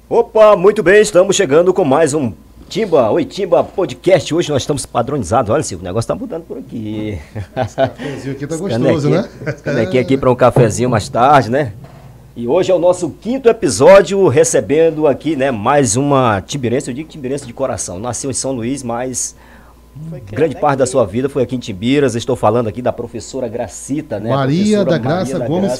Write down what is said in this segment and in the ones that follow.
Opa, muito bem, estamos chegando com mais um Timba, Oi Timba Podcast. Hoje nós estamos padronizados. Olha, Silvio, o negócio tá mudando por aqui. Esse cafezinho aqui tá gostoso, né? Canequinha aqui para um cafezinho mais tarde, né? E hoje é o nosso 5º episódio, recebendo aqui, né, mais uma timbirense. Eu digo timbirense de coração. Nasceu em São Luís, mas grande parte da sua vida foi aqui em Timbiras. Estou falando aqui da professora Gracita, né? Maria da Graça Gomes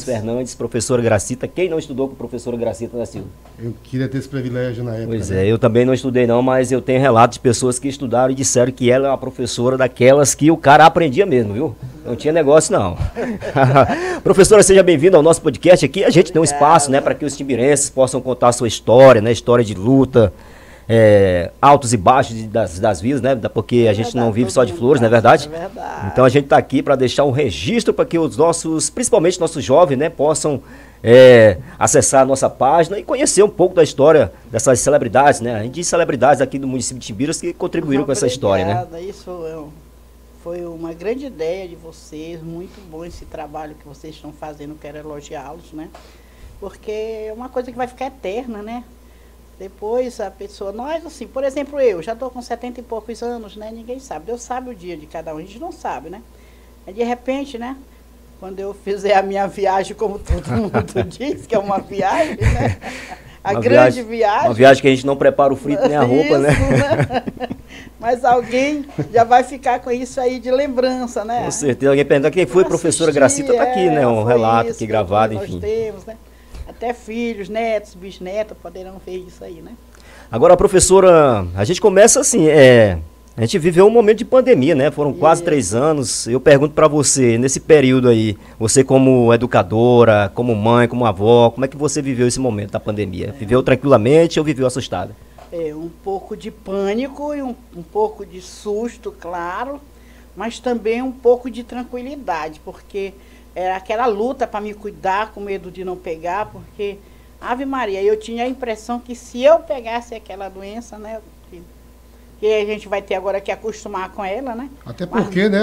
Fernandes, professora Gracita. Quem não estudou com a professora Gracita, né, Silvio? Eu queria ter esse privilégio na época. Pois né? eu também não estudei não, mas eu tenho relatos de pessoas que estudaram e disseram que ela é uma professora daquelas que o cara aprendia mesmo, viu? Não tinha negócio não. Professora, seja bem-vinda ao nosso podcast aqui. A gente tem um espaço, né, para que os timbirenses possam contar a sua história, né, história de luta, altos e baixos das vidas, né? Porque a gente não vive só de flores, não é verdade? É verdade. Então a gente está aqui para deixar um registro para que os nossos, principalmente nossos jovens, né, possam acessar a nossa página e conhecer um pouco da história dessas celebridades, né? A gente diz celebridades aqui do município de Timbiras que contribuíram com essa história, né? Isso foi uma grande ideia de vocês, muito bom esse trabalho que vocês estão fazendo, quero elogiá-los, né? Porque é uma coisa que vai ficar eterna, né? Depois a pessoa, nós assim, por exemplo, eu já estou com 70 e poucos anos, né? Ninguém sabe. Deus sabe o dia de cada um, a gente não sabe, né? Aí de repente, né? Quando eu fizer a minha viagem, como todo mundo diz, que é uma viagem, né? A grande viagem. Uma viagem que a gente não prepara o frito nem a roupa, né? Mas alguém já vai ficar com isso aí de lembrança, né? Com certeza. Alguém pergunta quem foi, professora Gracita, tá aqui, né? Um relato aqui gravado, enfim. Nós temos, né? Até filhos, netos, bisnetos poderão ver isso aí, né? Agora, professora, a gente começa assim, a gente viveu um momento de pandemia, né? Foram quase 3 anos. Eu pergunto para você, nesse período aí, você como educadora, como mãe, como avó, como é que você viveu esse momento da pandemia? Viveu tranquilamente ou viveu assustada? Um pouco de pânico e um pouco de susto, claro, mas também um pouco de tranquilidade, porque era aquela luta para me cuidar, com medo de não pegar, porque, Ave Maria, eu tinha a impressão que se eu pegasse aquela doença, né, que a gente vai ter agora que acostumar com ela, né? Até porque, né,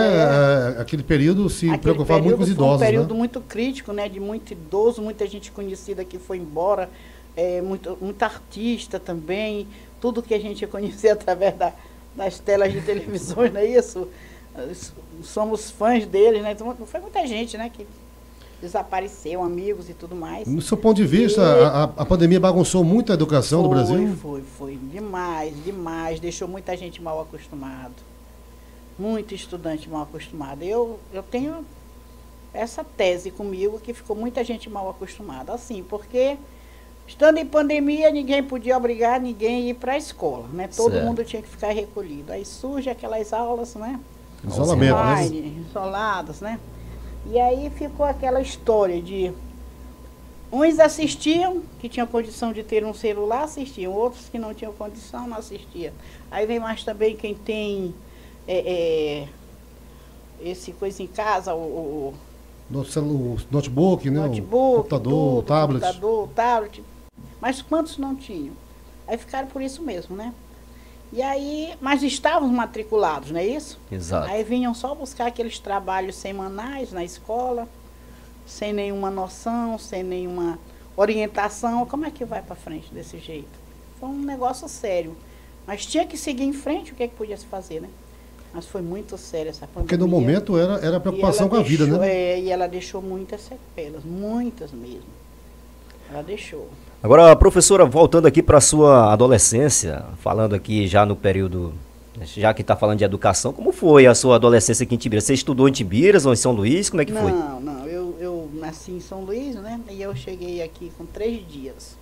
aquele período se preocupava muito com os idosos, foi um período né? muito crítico, né, de muito idoso, muita gente conhecida que foi embora, muita artista também, tudo que a gente conhecia através das telas de televisões, não é isso? Somos fãs deles, né? Então, foi muita gente, né, que desapareceu, amigos e tudo mais. No seu ponto de vista, a pandemia bagunçou muito a educação do Brasil? Foi demais, demais. Deixou muita gente mal acostumada. Muito estudante mal acostumado. Eu tenho essa tese comigo que ficou muita gente mal acostumada. Assim, porque estando em pandemia, ninguém podia obrigar ninguém a ir para a escola, né? Todo mundo tinha que ficar recolhido. Aí surge aquelas aulas, né? Isolamento, online, né? isoladas, né? E aí ficou aquela história de uns assistiam, que tinham condição de ter um celular, assistiam, outros que não tinham condição, não assistiam. Aí vem mais também quem tem esse coisa em casa, o notebook, né? O computador, o tablet. Mas quantos não tinham? Aí ficaram por isso mesmo, né? E aí, mas estávamos matriculados, não é isso? Exato. Aí vinham só buscar aqueles trabalhos semanais na escola, sem nenhuma noção, sem nenhuma orientação. Como é que vai para frente desse jeito? Foi um negócio sério. Mas tinha que seguir em frente, o que é que podia se fazer, né? Mas foi muito sério essa pandemia. Porque no momento era preocupação com a vida, né? E ela deixou muitas sequelas, muitas mesmo. Ela deixou. Agora, professora, voltando aqui para a sua adolescência, falando aqui já no período, já que está falando de educação, como foi a sua adolescência aqui em Timbiras? Você estudou em Timbiras ou em São Luís? Como é que foi? Não, eu nasci em São Luís, né? E eu cheguei aqui com 3 dias.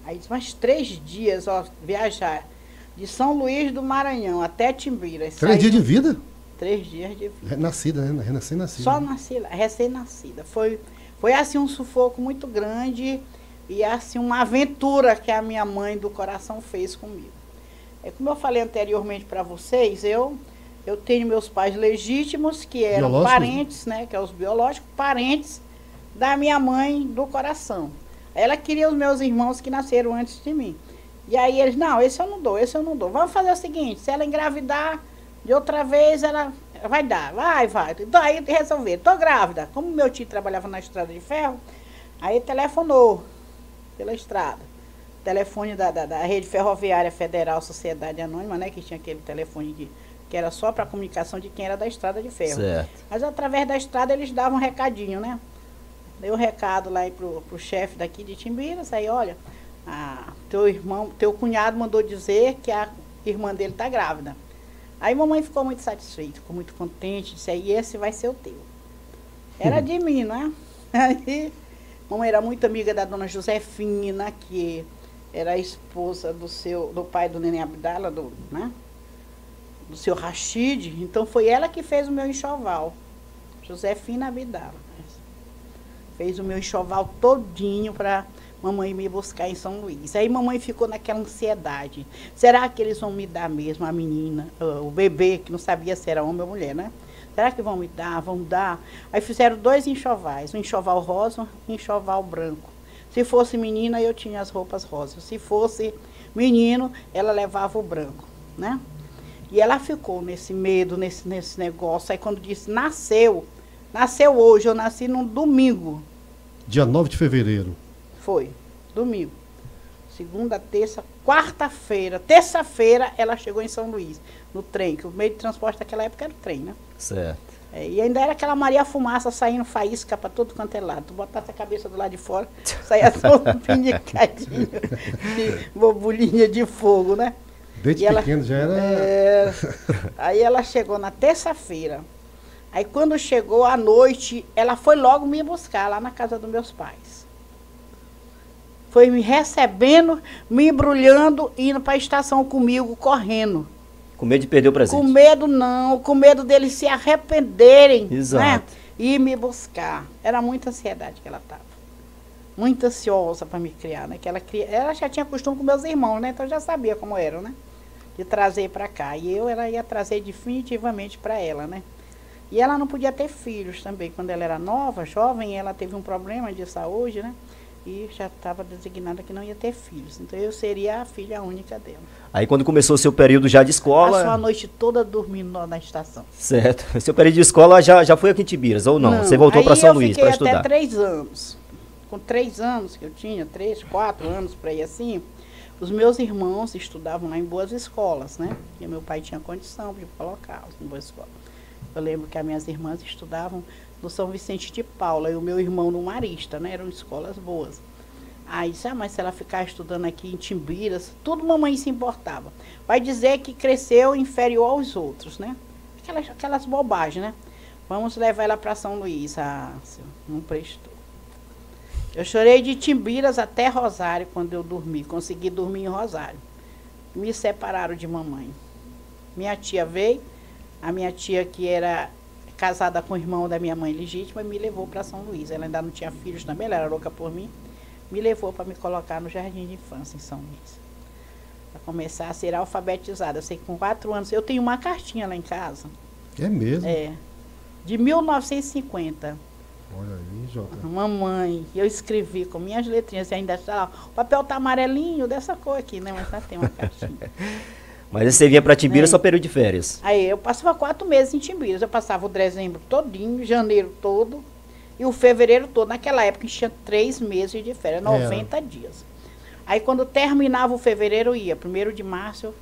Aí, mais 3 dias, ó, viajar de São Luís do Maranhão até Timbiras. 3 dias de vida? 3 dias de vida. Nascida, né? Recém-nascida. Só nasci lá, recém-nascida. Foi assim um sufoco muito grande e assim uma aventura que a minha mãe do coração fez comigo. Como eu falei anteriormente para vocês, eu tenho meus pais legítimos, que eram parentes, né, que é os biológicos, parentes da minha mãe do coração. Ela queria os meus irmãos que nasceram antes de mim. E aí eles, não, esse eu não dou, esse eu não dou. Vamos fazer o seguinte, se ela engravidar de outra vez, ela vai dar, vai. Então aí resolver, tô grávida. Como meu tio trabalhava na estrada de ferro, aí telefonou pela estrada. telefone da Rede Ferroviária Federal Sociedade Anônima, né? Que tinha aquele telefone que era só para comunicação de quem era da estrada de ferro. Certo. Mas através da estrada eles davam um recadinho, né? Dei um recado lá pro chefe daqui de Timbiras, aí, olha, teu cunhado mandou dizer que a irmã dele tá grávida. Aí mamãe ficou muito satisfeita, ficou muito contente, disse, aí esse vai ser o teu. Era de mim, né? Aí, mamãe era muito amiga da dona Josefina, que era a esposa do pai do Neném Abdala, né? Do seu Rachid. Então foi ela que fez o meu enxoval. Josefina Abdala. Fez o meu enxoval todinho para mamãe me buscar em São Luís. Aí mamãe ficou naquela ansiedade. Será que eles vão me dar mesmo a menina, o bebê, que não sabia se era homem ou mulher, né? Será que vão me dar? Vão dar? Aí fizeram 2 enxovais, um enxoval rosa e um enxoval branco. Se fosse menina, eu tinha as roupas rosas. Se fosse menino, ela levava o branco, né? E ela ficou nesse medo, nesse negócio. Aí quando disse, nasceu hoje, eu nasci num domingo. Dia 9 de fevereiro. Foi, domingo. Segunda, terça, quarta-feira. Terça-feira ela chegou em São Luís, no trem, que o meio de transporte daquela época era o trem, né? Certo. E ainda era aquela Maria Fumaça saindo faísca para todo quanto é lado. Tu botasse a cabeça do lado de fora, saia todo pinicadinho de borbulhinha de fogo, né? Desde pequeno já era... Aí ela chegou na terça-feira. Aí quando chegou à noite, ela foi logo me buscar lá na casa dos meus pais. Foi me recebendo, me embrulhando, indo para a estação comigo, correndo. Com medo de perder o presente. Com medo não, com medo deles se arrependerem. Exato. Né? E me buscar. Era muita ansiedade que ela estava. Muito ansiosa para me criar, né? Que ela já tinha costume com meus irmãos, né? Então já sabia como eram, né? De trazer para cá. E ela ia trazer definitivamente para ela, né? E ela não podia ter filhos também. Quando ela era nova, jovem, ela teve um problema de saúde, né? E já estava designada que não ia ter filhos. Então eu seria a filha única dela. Aí quando começou o seu período já de escola... Passou a noite toda dormindo na estação. Certo. Seu período de escola já foi aqui em Timbiras, ou não? Você voltou para São Luís para estudar? Eu fiquei até 3 anos. Com 3 anos que eu tinha, 3, 4 anos por aí assim, os meus irmãos estudavam lá em boas escolas, né? E meu pai tinha condição de colocá-los em boas escolas. Eu lembro que as minhas irmãs estudavam no São Vicente de Paula e o meu irmão no Marista, né? Eram escolas boas. Aí disse, mas se ela ficar estudando aqui em Timbiras, tudo mamãe se importava. Vai dizer que cresceu inferior aos outros, né? Aquelas bobagens, né? Vamos levar ela para São Luís. Ah, não prestou. Eu chorei de Timbiras até Rosário quando eu dormi. Consegui dormir em Rosário. Me separaram de mamãe. Minha tia veio, a minha tia que era casada com o irmão da minha mãe legítima, me levou para São Luís. Ela ainda não tinha filhos também, ela era louca por mim. Me levou para me colocar no jardim de infância em São Luís. Para começar a ser alfabetizada. Eu sei que com 4 anos, eu tenho uma cartinha lá em casa. É mesmo? É. De 1950. Olha aí, Jota. Mamãe, eu escrevi com minhas letrinhas, e ainda está lá. O papel tá amarelinho, dessa cor aqui, né? Mas já tem uma cartinha. Mas aí você vinha para Timbiras só período de férias? Aí eu passava 4 meses em Timbiras. Eu passava o dezembro todinho, janeiro todo e o fevereiro todo. Naquela época tinha 3 meses de férias, 90 dias. Aí quando terminava o fevereiro eu ia. 1º de março eu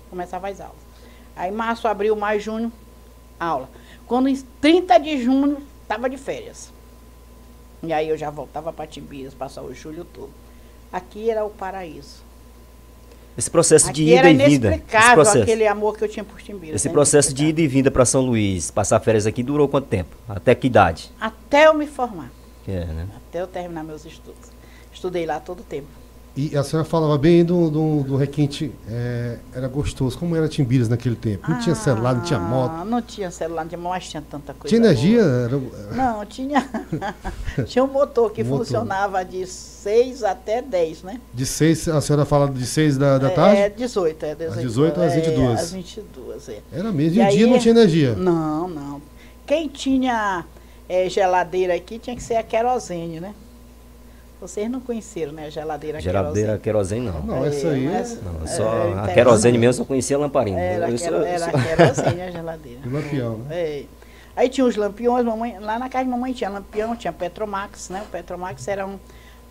começava as aulas. Aí março, abril, maio, junho, aula. Quando em 30 de junho estava de férias. E aí eu já voltava para Timbiras, passava o julho todo. Aqui era o paraíso. Esse processo Aqui de ida e vinda. Era inexplicável aquele amor que eu tinha por Timbiras. Esse processo de ida e vinda para São Luís, passar férias aqui, durou quanto tempo? Até que idade? Até eu me formar. Né? Até eu terminar meus estudos. Estudei lá todo o tempo. E a senhora falava bem do requinte, era gostoso. Como era Timbiras naquele tempo? Não tinha celular, não tinha moto. Não tinha celular, não tinha, mas tinha tanta coisa. Tinha energia? Não, tinha. Tinha um motor que funcionava de 6 até 10, né? De 6, a senhora fala de 6 da tarde? 18. Às 18 às 22. Às 22, Era mesmo. E o dia não tinha energia? Não. Quem tinha geladeira aqui tinha que ser a querosene, né? Vocês não conheceram, né, a geladeira querosene, não. Não, essa aí não, só a querosene mesmo, eu conhecia a lamparina. Era a querosene, a geladeira. E o lampião, né? Aí tinha os lampiões, lá na casa de mamãe tinha lampião, tinha Petromax, né? O Petromax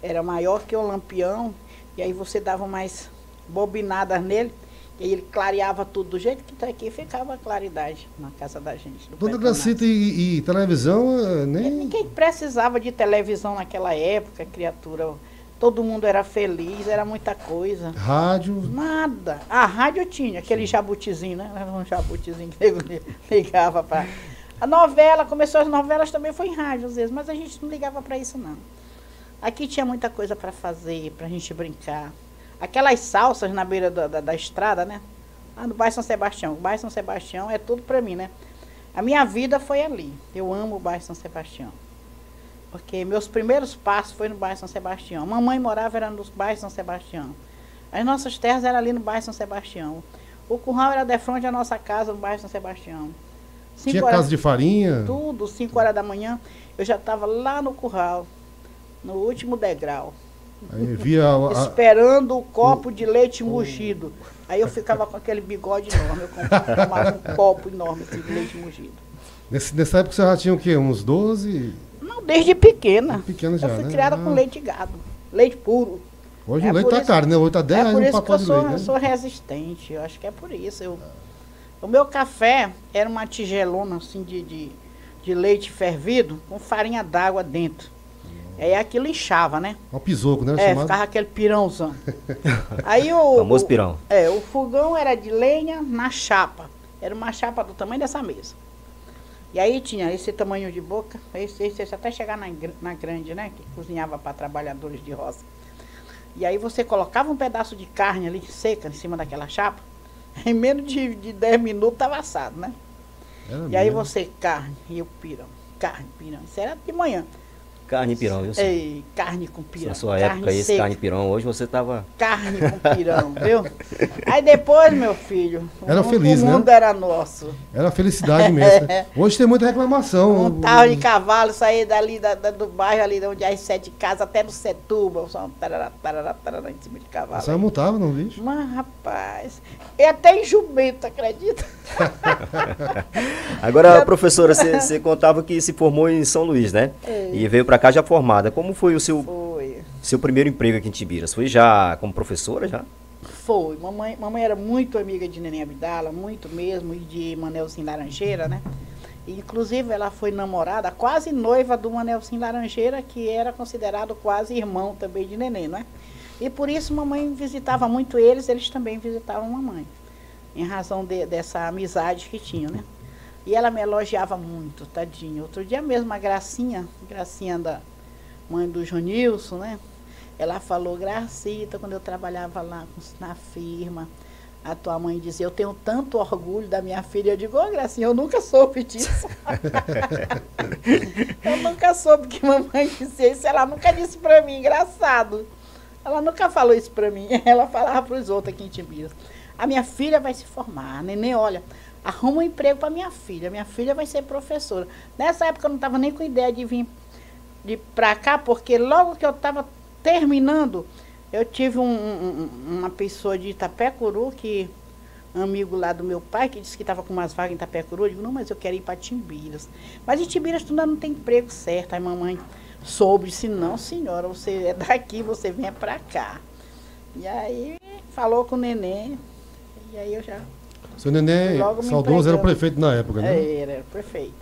era maior que o lampião. E aí você dava mais bobinadas nele, e aí ele clareava tudo do jeito que está aqui, ficava a claridade na casa da gente. Dona Gracita, e televisão, nem... Ninguém precisava de televisão naquela época, criatura. Todo mundo era feliz, era muita coisa. Rádio? Nada. A rádio tinha, aquele jabutizinho, né? Era um jabutizinho que ligava para... A novela, começou as novelas também foi em rádio às vezes, mas a gente não ligava para isso não. Aqui tinha muita coisa para fazer, para a gente brincar. Aquelas salsas na beira da estrada, né? Lá no bairro São Sebastião. O bairro São Sebastião é tudo para mim, né? A minha vida foi ali. Eu amo o bairro São Sebastião. Porque meus primeiros passos foi no bairro São Sebastião. Mamãe morava era no bairro São Sebastião. As nossas terras eram ali no bairro São Sebastião. O curral era de frente à nossa casa no bairro São Sebastião. Tinha casa de farinha? Tudo, 5 horas da manhã. Eu já estava lá no curral, no último degrau. Aí via esperando o copo de leite mugido. Aí eu ficava com aquele bigode enorme. Eu tomava um copo enorme de leite mugido. Nessa época você já tinha o quê? Uns 12? Não, desde pequena. Pequena já, eu fui né? criada com leite de gado. Leite puro. Hoje o leite tá caro, né? Hoje tá 10 reais um pacote de leite, né? Eu sou resistente. Eu acho que é por isso. O meu café era uma tigelona assim de leite fervido com farinha d'água dentro. Aí aquilo inchava, né? Um pisoco, né? Ficava aquele pirãozão. Aí o famoso pirão. O fogão era de lenha na chapa. Era uma chapa do tamanho dessa mesa. E aí tinha esse tamanho de boca, esse até chegar na grande, né? Que cozinhava para trabalhadores de roça. E aí você colocava um pedaço de carne ali seca em cima daquela chapa. Em menos de 10 minutos estava assado, né? E aí você, carne e o pirão. Carne, pirão. Isso era de manhã. Carne e pirão, viu? Ei, carne com pirão. Na sua época, esse carne e pirão, hoje você tava... Carne com pirão, viu? Aí depois, meu filho, era feliz, né? O mundo era nosso. Era felicidade mesmo. Né? Hoje tem muita reclamação. Montava de cavalo, saía dali do bairro, ali onde as 7 casas, até no Setuba, só um tarará, em cima de cavalo. Você montava, não, bicho? Mas, rapaz, e até em jumento, acredita? Agora, professora, você contava que se formou em São Luís, né? E veio para cá já formada. Como foi o seu primeiro emprego aqui em Timbiras? Foi já como professora, já? Foi. Mamãe era muito amiga de Neném Abdala, muito mesmo, e de Manelzinho Laranjeira, né? E, inclusive, ela foi namorada, quase noiva do Manelzinho Laranjeira, que era considerado quase irmão também de Neném, né? E por isso mamãe visitava muito eles também visitavam mamãe, em razão dessa amizade que tinham, né? E ela me elogiava muito, tadinho. Outro dia mesmo, a Gracinha da mãe do Jonilson, né? Ela falou, Gracita, quando eu trabalhava lá na firma, a tua mãe dizia, eu tenho tanto orgulho da minha filha. Eu digo, Gracinha, eu nunca soube disso. Eu nunca soube que mamãe disse isso. Ela nunca disse pra mim, engraçado. Ela nunca falou isso pra mim. Ela falava pros outros aqui em Timbiras. A minha filha vai se formar, neném, olha, arruma um emprego para minha filha vai ser professora. Nessa época eu não estava nem com ideia de vir para cá, porque logo que eu estava terminando, eu tive uma pessoa de Itapecuru, amigo lá do meu pai, que disse que estava com umas vagas em Itapecuru. Eu digo, não, mas eu quero ir para Timbiras. Mas em Timbiras tu ainda não tem emprego certo. Aí mamãe soube, disse, não senhora, você é daqui, você venha para cá. E aí falou com o neném, e aí eu já... Seu neném saudoso era o prefeito na época, né? Era prefeito.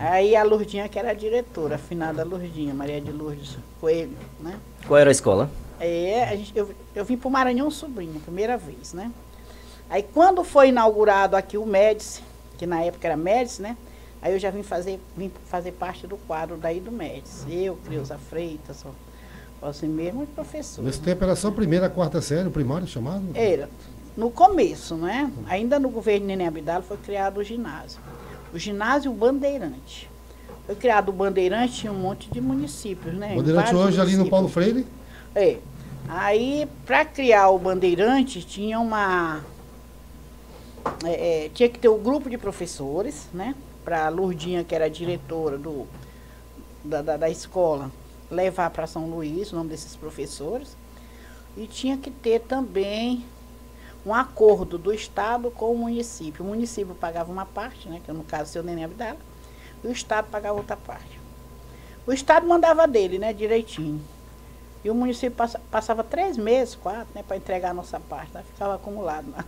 Aí a Lourdinha, que era a diretora, a afinada Lourdinha, Maria de Lourdes Coelho, né? Qual era a escola? Eu vim para o Maranhão Sobrinho, primeira vez, né? Aí quando foi inaugurado aqui o Médici, que na época era Médici, né? Aí eu já vim fazer parte do quadro daí do Médici. Eu, Creuza Freitas, assim mesmo, e professor. Nesse tempo era só a primeira, a quarta série, o primário chamado? Era. No começo, né? Ainda no governo Neném Abdala foi criado o ginásio. O ginásio Bandeirante. Foi criado o Bandeirante, tinha um monte de municípios, né? Bandeirante hoje ali no Paulo Freire? Aí, para criar o Bandeirante, tinha tinha que ter um grupo de professores, né? Para a Lourdinha, que era a diretora da escola, levar para São Luís o nome desses professores. E tinha que ter também um acordo do Estado com o município. O município pagava uma parte, né, que no caso, seu Neném Abdala, e o Estado pagava outra parte. O Estado mandava dele, né, direitinho. E o município passava 3 meses, 4, né, para entregar a nossa parte, né? Ficava acumulado lá.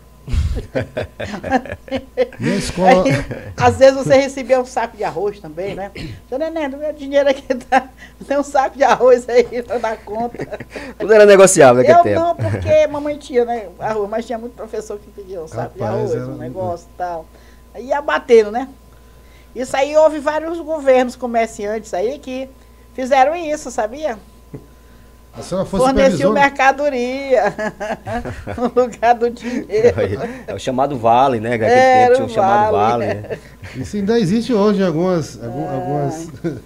E a escola... Aí, às vezes você recebia um saco de arroz também, né? Seu Neném, meu dinheiro aqui tá, tem um saco de arroz aí para dar conta. Tudo era negociável naquele tempo. Eu não, porque mamãe tinha, né, arroz, mas tinha muito professor que pedia um saco de arroz, era... um negócio e tal. Aí ia batendo, né? Isso aí houve vários governos comerciantes aí que fizeram isso, sabia? A senhora foi Forneciam supervisora? mercadoria no lugar do dinheiro. É o chamado vale, né? Naquele Era tempo tinha o o chamado vale. vale. Né? Isso ainda existe hoje em algumas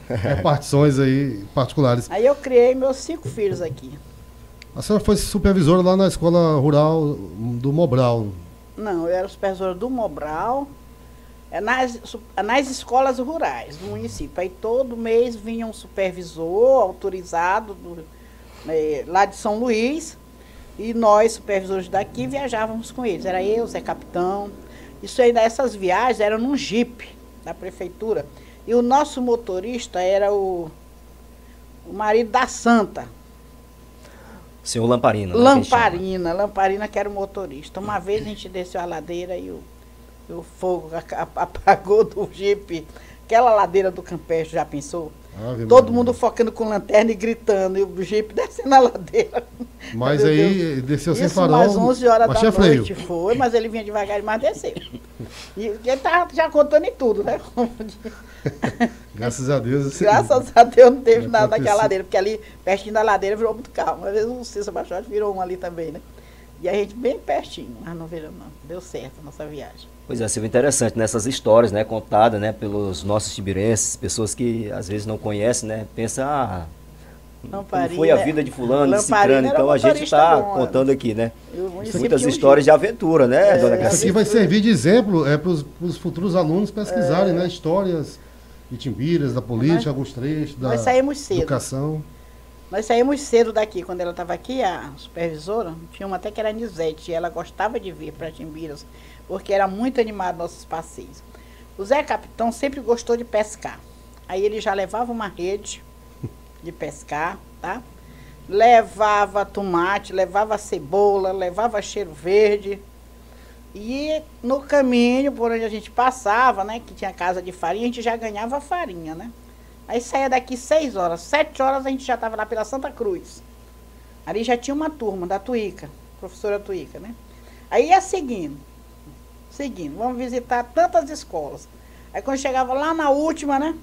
repartições aí particulares. Aí eu criei meus 5 filhos aqui. A senhora foi supervisora lá na escola rural do Mobral. Não, eu era supervisora do Mobral, nas escolas rurais do município. Aí todo mês vinha um supervisor autorizado lá de São Luís, e nós, supervisores daqui, viajávamos com eles. Era eu, Zé Capitão. Isso ainda, essas viagens eram num jipe da prefeitura. E o nosso motorista era o marido da Santa. Senhor Lamparina. Né, Lamparina que era o motorista. Uma vez a gente desceu a ladeira e o fogo apagou do jipe. Aquela ladeira do Campestre, já pensou? Todo mundo focando com lanterna e gritando, e o jipe descendo a ladeira. Mas aí desceu sem farol, mais 11 horas da noite freio. Foi, mas ele vinha devagar, mas desceu. E ele estava já contando em tudo, né? Graças a Deus. Graças a Deus não teve nada naquela ladeira, porque ali, pertinho da ladeira, virou muito calmo. Às vezes o Cícero Baixote virou um ali também, né? E a gente bem pertinho, mas não virou não. Deu certo a nossa viagem. Pois é, Silvia, interessante nessas histórias, né, contadas, né, pelos nossos timbirenses, pessoas que às vezes não conhecem, né, pensam, como foi a vida de fulano, de cicrano, então a gente está contando aqui, né, muitas histórias de aventura, né, dona Gracinha? Isso aqui vai servir de exemplo para os futuros alunos pesquisarem, né, histórias de Timbiras, da política, alguns trechos, da educação. Nós saímos cedo daqui, quando ela estava aqui, a supervisora, tinha uma até que era Anisete, e ela gostava de vir para Timbiras, porque era muito animado nossos passeios. O Zé Capitão sempre gostou de pescar. Aí ele já levava uma rede de pescar, tá? Levava tomate, levava cebola, levava cheiro verde. E no caminho, por onde a gente passava, né, que tinha casa de farinha, a gente já ganhava farinha, né? Aí saía daqui 6 horas, 7 horas a gente já estava lá pela Santa Cruz. Ali já tinha uma turma da Tuíca, professora Tuíca, né? Aí ia seguindo, vamos visitar tantas escolas. Aí quando chegava lá na última, né,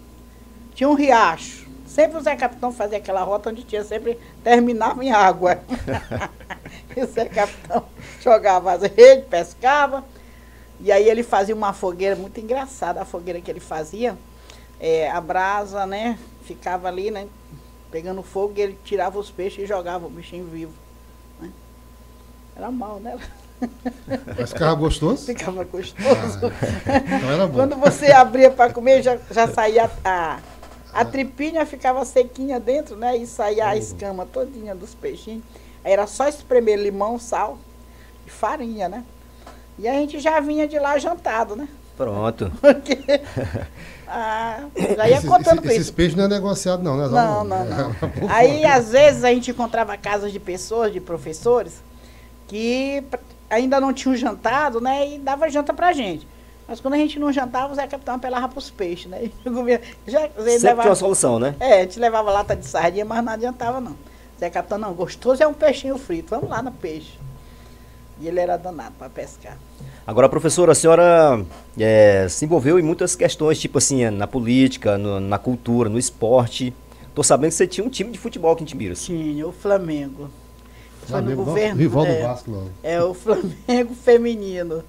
tinha um riacho. Sempre o Zé Capitão fazia aquela rota onde tinha, sempre terminava em água. E o Zé Capitão jogava as redes, pescava, e aí ele fazia uma fogueira muito engraçada, a fogueira que ele fazia. A brasa, né, ficava ali, né, pegando fogo, e ele tirava os peixes e jogava o bichinho vivo, né? Era mal, né? Mas ficava gostoso? Ficava gostoso. Então era bom. Quando você abria para comer, já saía a tripinha, ficava sequinha dentro, né, e saía a escama todinha dos peixinhos. Aí era só espremer limão, sal e farinha, né? E a gente já vinha de lá jantado, né? Pronto. Porque já ia contando com isso. Esses peixes não é negociado não, né? Não. Aí, às vezes, a gente encontrava casas de pessoas, de professores, que ainda não tinham jantado, né? E dava janta pra gente. Mas quando a gente não jantava, o Zé Capitão apelava pros peixes, né? Sempre tinha uma solução, né? A gente levava lata de sardinha, mas não adiantava, não. Zé Capitão, não, gostoso é um peixinho frito, vamos lá no peixe. E ele era danado para pescar. Agora, professora, a senhora se envolveu em muitas questões, tipo assim, na política, na cultura, no esporte. Tô sabendo que você tinha um time de futebol aqui em Timbiras. Tinha, o Flamengo. Foi no Flamengo, governo. rival do Vasco, não. O Flamengo feminino.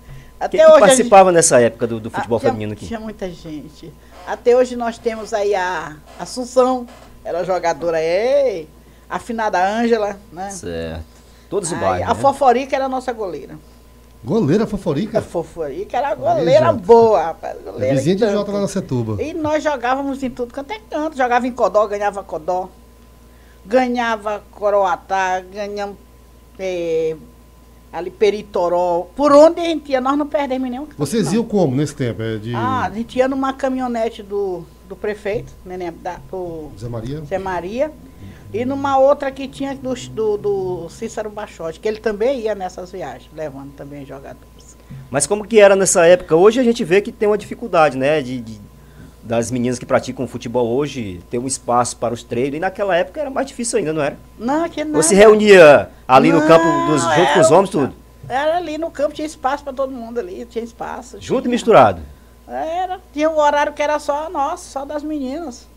Quem que participava nessa época do futebol feminino aqui? Tinha muita gente. Até hoje nós temos aí a Assunção, ela jogadora, a finada Ângela, né? Certo. Todos iguais, a Foforica era a nossa goleira. Goleira Foforica? A Foforica era a goleira boa, rapaz. Goleira vizinha de Jota lá na Setuba. E nós jogávamos em tudo quanto é canto. Jogava em Codó, ganhava Codó. Ganhava Coroatá, ganhamos ali Peritoró. Por onde a gente ia, nós não perdemos nenhum. Vocês iam como nesse tempo? A gente ia numa caminhonete do prefeito, do Zé Maria. Zé Maria. E numa outra que tinha do Cícero Bachotti, que ele também ia nessas viagens, levando também jogadores. Mas como que era nessa época? Hoje a gente vê que tem uma dificuldade, né? Das meninas que praticam futebol hoje, ter um espaço para os treinos. E naquela época era mais difícil ainda, não era? Não, que não. Você reunia ali no campo junto com os homens, tudo? Era ali no campo, tinha espaço para todo mundo ali, tinha espaço. Junto e misturado? Tinha um horário que era só nosso, só das meninas.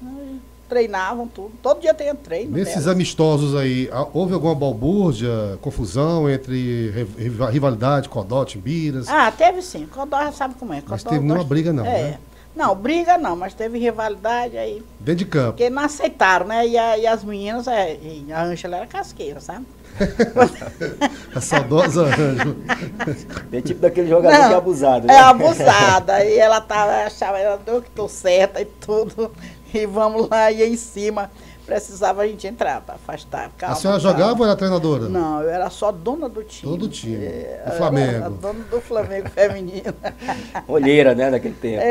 Treinavam tudo. Todo dia tinha treino. Nesses amistosos aí, houve alguma balbúrdia, confusão entre rivalidade, Codó, Timbiras? Teve sim. Codó já sabe como é. Codó, mas teve nenhuma briga não, né? Não, briga não, mas teve rivalidade aí. Dentro de campo. Porque não aceitaram, né? E as meninas, a Ângela era casqueira, sabe? A saudosa Ângela. Tem tipo daquele jogador que é abusado, né? É abusada. E ela achava, eu que tô certa e tudo. E vamos lá, ia em cima. Precisava a gente entrar para afastar. Calma, a senhora jogava ou era treinadora? Não, eu era só dona do time. Todo time. Do Flamengo. Era dona do Flamengo feminino. Olheira, né, naquele tempo.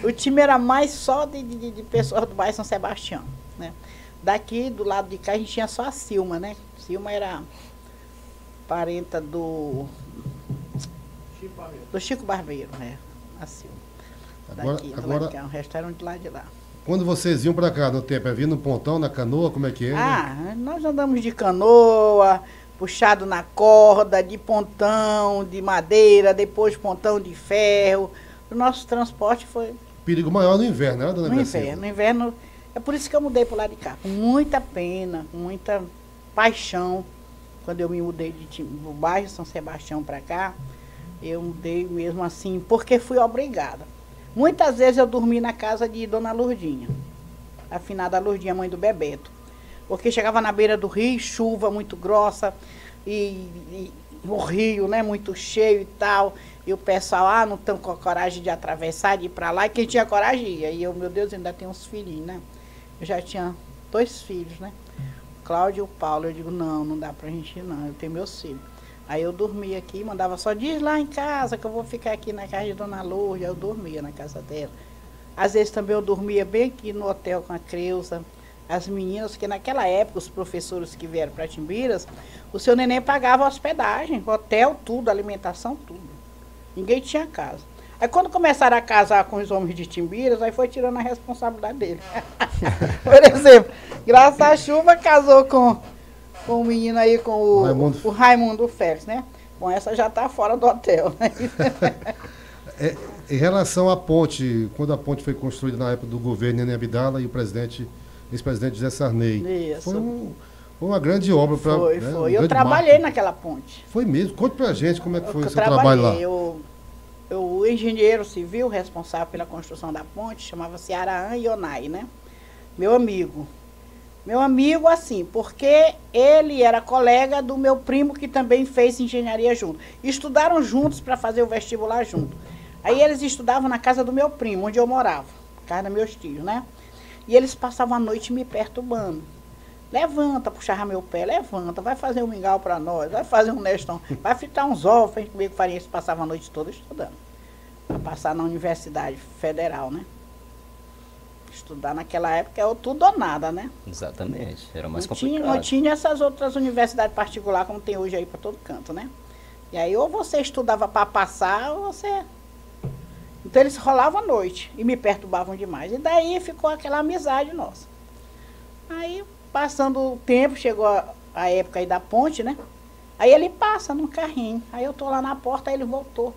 O time era mais só de pessoas do bairro São Sebastião, né? Daqui, do lado de cá, a gente tinha só a Silma, né? Silma era parenta do Chico Barbeiro, né? A Silma. Agora, o resto eram de lá. Quando vocês iam para cá no tempo, vir no pontão, na canoa, como é que é? Nós andamos de canoa, puxado na corda, de pontão, de madeira, depois pontão de ferro. O nosso transporte foi... Perigo maior no inverno, né, dona Graciela? No inverno, é por isso que eu mudei para lá de cá. Com muita pena, com muita paixão. Quando eu me mudei do bairro São Sebastião para cá, eu mudei mesmo assim, porque fui obrigada. Muitas vezes eu dormi na casa de Dona Lourdinha, a finada Lourdinha, mãe do Bebeto. Porque chegava na beira do rio, chuva muito grossa, e o rio, né, muito cheio e tal. E o pessoal, não estão com a coragem de atravessar, de ir para lá. E quem tinha coragem ia. E eu, meu Deus, ainda tenho uns filhinhos, né? Eu já tinha 2 filhos, né? O Cláudio e o Paulo. Eu digo, não dá pra gente ir, não. Eu tenho meus filhos. Aí eu dormia aqui, mandava só, diz lá em casa que eu vou ficar aqui na casa de Dona Lourdes. Eu dormia na casa dela. Às vezes também eu dormia bem aqui no hotel com a Creuza. As meninas, porque naquela época, os professores que vieram para Timbiras, o seu neném pagava hospedagem, hotel, tudo, alimentação, tudo. Ninguém tinha casa. Aí quando começaram a casar com os homens de Timbiras, aí foi tirando a responsabilidade dele. Por exemplo, graças à chuva casou com o menino aí, com o Raimundo Félix, né? Bom, essa já está fora do hotel, né? Em relação à ponte, quando a ponte foi construída na época do governo Nenê Abdala e o ex-presidente José Sarney. Isso. Foi uma grande obra para. Foi. Eu trabalhei naquela ponte. Foi mesmo. Conte pra gente como é que foi o seu trabalho lá. O engenheiro civil responsável pela construção da ponte chamava-se Araã Ionai, né? Meu amigo. Meu amigo, assim, porque ele era colega do meu primo que também fez engenharia junto. Estudaram juntos para fazer o vestibular junto. Aí eles estudavam na casa do meu primo, onde eu morava, casa dos meus tios, né? E eles passavam a noite me perturbando. Levanta, puxava meu pé, levanta, vai fazer um mingau para nós, vai fazer um nestão, vai fritar uns ovos para a gente comer com farinha. Eles passavam a noite toda estudando. Para passar na Universidade Federal, né? Estudar naquela época é tudo ou nada, né? Exatamente, era mais complicado. Não tinha essas outras universidades particulares como tem hoje aí para todo canto, né? E aí ou você estudava para passar ou você... Então eles rolavam à noite e me perturbavam demais. E daí ficou aquela amizade nossa. Aí, passando o tempo, chegou a época aí da ponte, né? Aí ele passa num carrinho. Aí eu tô lá na porta, aí ele voltou.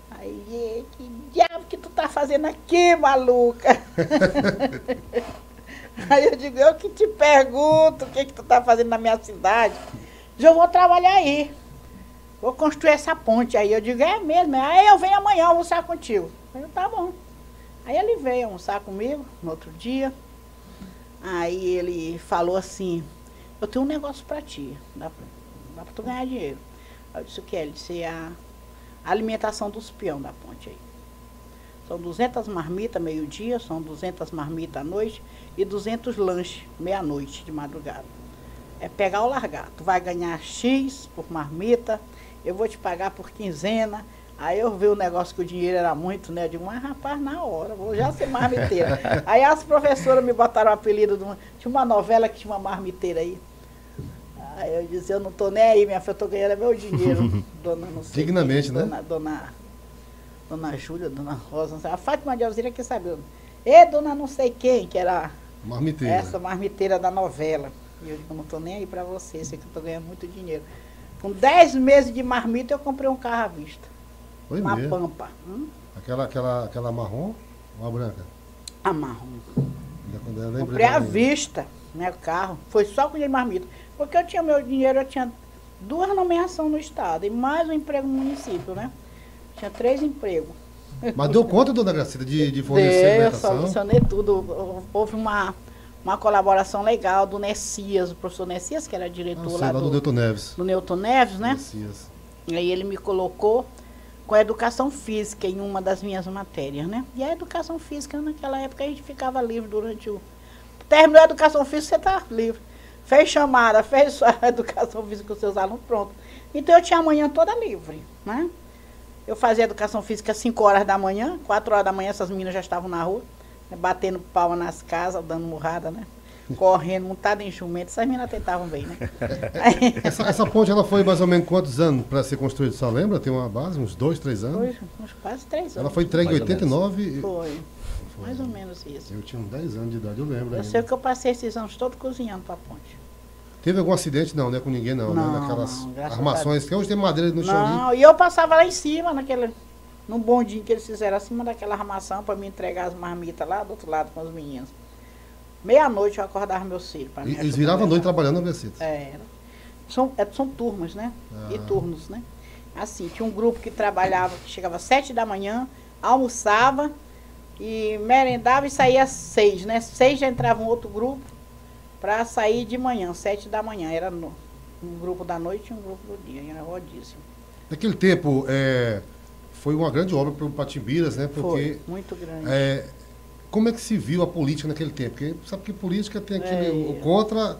Aí, que diabo que tu tá fazendo aqui, maluca? Aí eu digo, eu que te pergunto, o que tu tá fazendo na minha cidade? Eu vou trabalhar aí. Vou construir essa ponte. Aí eu digo, é mesmo? Aí eu venho amanhã almoçar contigo. Eu digo, tá bom. Aí ele veio almoçar comigo no outro dia. Aí ele falou assim, eu tenho um negócio pra ti, dá pra tu ganhar dinheiro. Aí eu disse, o que é? Ele disse, a alimentação dos peão da ponte aí. São 200 marmitas meio-dia, são 200 marmitas à noite e 200 lanches meia-noite de madrugada. É pegar ou largar. Tu vai ganhar X por marmita, eu vou te pagar por quinzena. Aí eu vi o negócio que o dinheiro era muito, né? Eu digo, mas rapaz, na hora, vou já ser marmiteira. Aí as professoras me botaram o apelido, tinha uma novela que tinha uma marmiteira aí. Aí eu disse, eu não tô nem aí, minha filha, eu tô ganhando meu dinheiro. Dona, não sei. Dignamente, quem, né? Dona Júlia, Dona Rosa, não sei. A Fátima de Alzira quer saber. E dona não sei quem, que era marmiteira. Essa marmiteira da novela. E eu digo, não tô nem aí pra você, sei que eu tô ganhando muito dinheiro. Com 10 meses de marmita, eu comprei um carro à vista. Foi uma mesmo? Pampa. Aquela marrom ou a branca? A marrom. Eu comprei à vista, né, o carro. Foi só com dinheiro de marmita. Porque eu tinha meu dinheiro, eu tinha 2 nomeações no estado e mais um emprego no município, né? Tinha 3 empregos. Mas deu conta, dona Gracida, de fornecer alimentação? Eu solucionei tudo. Houve uma colaboração legal do Nessias, o professor Nessias, que era diretor lá do Newton Neves. Do Newton Neves, né? Nessias. E aí ele me colocou com a educação física em uma das minhas matérias, né? E a educação física, naquela época, a gente ficava livre durante o... Terminou a educação física, você está livre. Fez chamada, fez a educação física com os seus alunos, pronto. Então eu tinha a manhã toda livre, né? Eu fazia educação física às 5 horas da manhã, 4 horas da manhã essas meninas já estavam na rua, né? Batendo palma nas casas, dando murrada, né? Correndo, montada em jumento, essas meninas tentavam bem, né? Essa ponte, ela foi mais ou menos quantos anos para ser construída? Você lembra? Tem uma base, uns 2, 3 anos? Foi, uns quase 3 anos. Ela foi entregue em 89? Foi, mais ou menos isso. Eu tinha uns 10 anos de idade, eu lembro. Eu sei que eu passei esses anos todos cozinhando para a ponte. Teve algum acidente? Não, né? Com ninguém não, né? Naquelas armações, que hoje tem madeira no chão. Não, e eu passava lá em cima, num bondinho que eles fizeram acima daquela armação para me entregar as marmitas lá do outro lado com os meninos. Meia-noite eu acordava meus filhos. Eles viravam a noite trabalhando na Mercedes? São turmas, né? E turnos, né? Assim, tinha um grupo que trabalhava, que chegava às 7 da manhã, almoçava e merendava e saía às 6, né? 6 já entrava um outro grupo para sair de manhã, 7 da manhã. Era um grupo da noite e um grupo do dia, era rodízio. Naquele tempo, foi uma grande obra para o Patimbiras, né? Porque, foi, muito grande. Como é que se viu a política naquele tempo? Porque sabe que política tem aquele o contra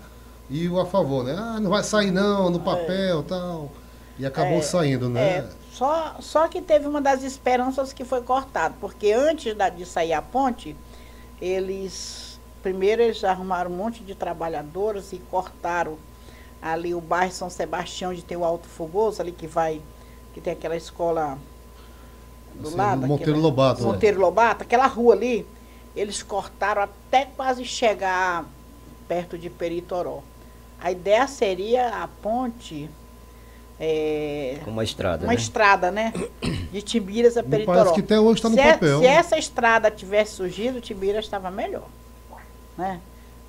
e o a favor, né? Ah, não vai sair não, no papel e tal. E acabou saindo, né? Só que teve uma das esperanças que foi cortada, porque antes de sair a ponte, primeiro eles arrumaram um monte de trabalhadores e cortaram ali o bairro São Sebastião, de ter o Alto Fogoso, ali que tem aquela escola do lado. Monteiro Lobato. Monteiro Lobato, aquela rua ali, eles cortaram até quase chegar perto de Peritoró. A ideia seria a ponte... com uma estrada, uma estrada, né? De Timbiras a Peritoró. Parece que até hoje está no papel. Se essa estrada tivesse surgido, Timbiras estava melhor, né?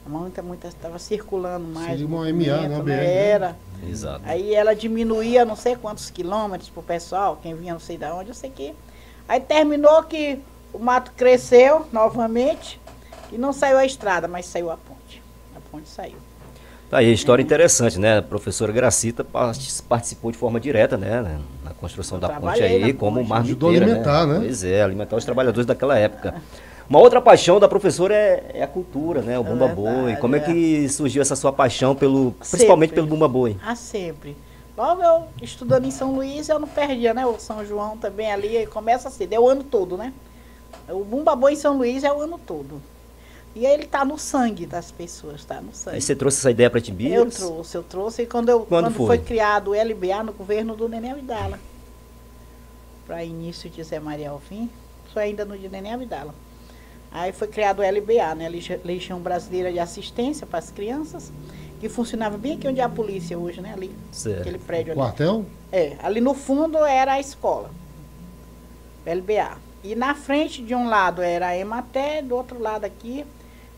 Muita estava circulando mais. Seria uma MA, né? Era. Exato. Aí ela diminuía não sei quantos quilômetros para o pessoal, quem vinha não sei de onde, eu sei que... Aí terminou que o mato cresceu novamente e não saiu a estrada, mas saiu a ponte. A ponte saiu. Tá aí, história interessante, né? A professora Gracita participou de forma direta, né? Na construção da ponte aí, como marmiteira, ajudou a alimentar, né? Pois é, alimentar os trabalhadores daquela época. Uma outra paixão da professora é a cultura, né? O Bumba Boi. Como é que surgiu essa sua paixão, principalmente pelo Bumba Boi? Sempre. Logo eu, estudando em São Luís, eu não perdia, né? O São João também ali, começa assim, é o ano todo, né? O Bumba Boi em São Luís é o ano todo. E ele está no sangue das pessoas, está no sangue. Aí você trouxe essa ideia para Timbiras? Eu trouxe. E quando foi criado o LBA no governo do Neném Abdala, para início de Zé Maria Alvim, sou ainda no de Neném Abdala. Aí foi criado o LBA, né? Legião Brasileira de Assistência para as Crianças, que funcionava bem aqui onde é a polícia hoje, né? Ali, certo. Aquele prédio ali. Quartel? Ali no fundo era a escola, LBA. E na frente de um lado era a Ematé, do outro lado aqui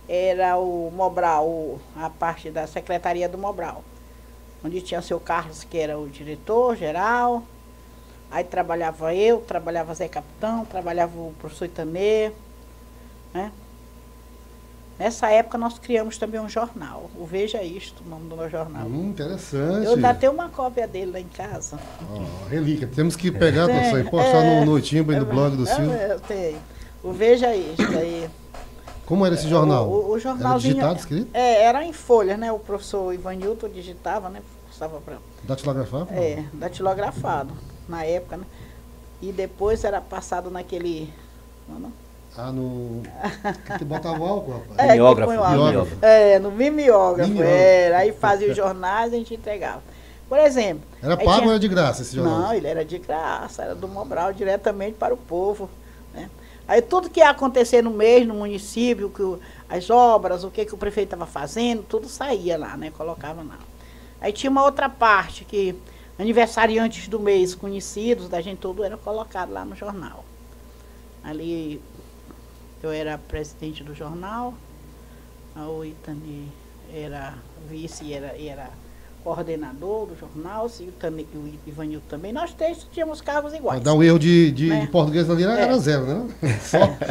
era o Mobral, a parte da Secretaria do Mobral, onde tinha o seu Carlos, que era o diretor-geral. Aí trabalhava eu, trabalhava Zé Capitão, trabalhava o professor Itanê, né? Nessa época nós criamos também um jornal, o Veja Isto, o nome do meu jornal. Interessante. Eu ainda tenho uma cópia dele lá em casa. Relíquia. Temos que pegar, professor, e postar no Timba e no blog do Silvio. Eu tenho. O Veja Isto aí. Como era esse jornal? O jornalzinho, era digitado, escrito? Era em folhas, né? O professor Ivanilton digitava, né? Datilografado? Datilografado, na época, né? e depois era passado naquele... Não? Ah, no... que botava álcool, rapaz? Mimeógrafo. No mimeógrafo, aí fazia os jornais e a gente entregava. Por exemplo... Era pago ou era de graça esse jornal? Não, ele era de graça, era do Mobral, diretamente para o povo, né? Aí tudo que ia acontecer no mês, no município, as obras, o que o prefeito estava fazendo, tudo saía lá, né? Colocava lá. Aí tinha uma outra parte que aniversariantes do mês, conhecidos da gente, tudo era colocado lá no jornal. Ali eu era presidente do jornal, o Itani era vice e era coordenador do jornal, o Ivanildo também. Nós três tínhamos cargos iguais. Dar um erro de português ali era zero, né?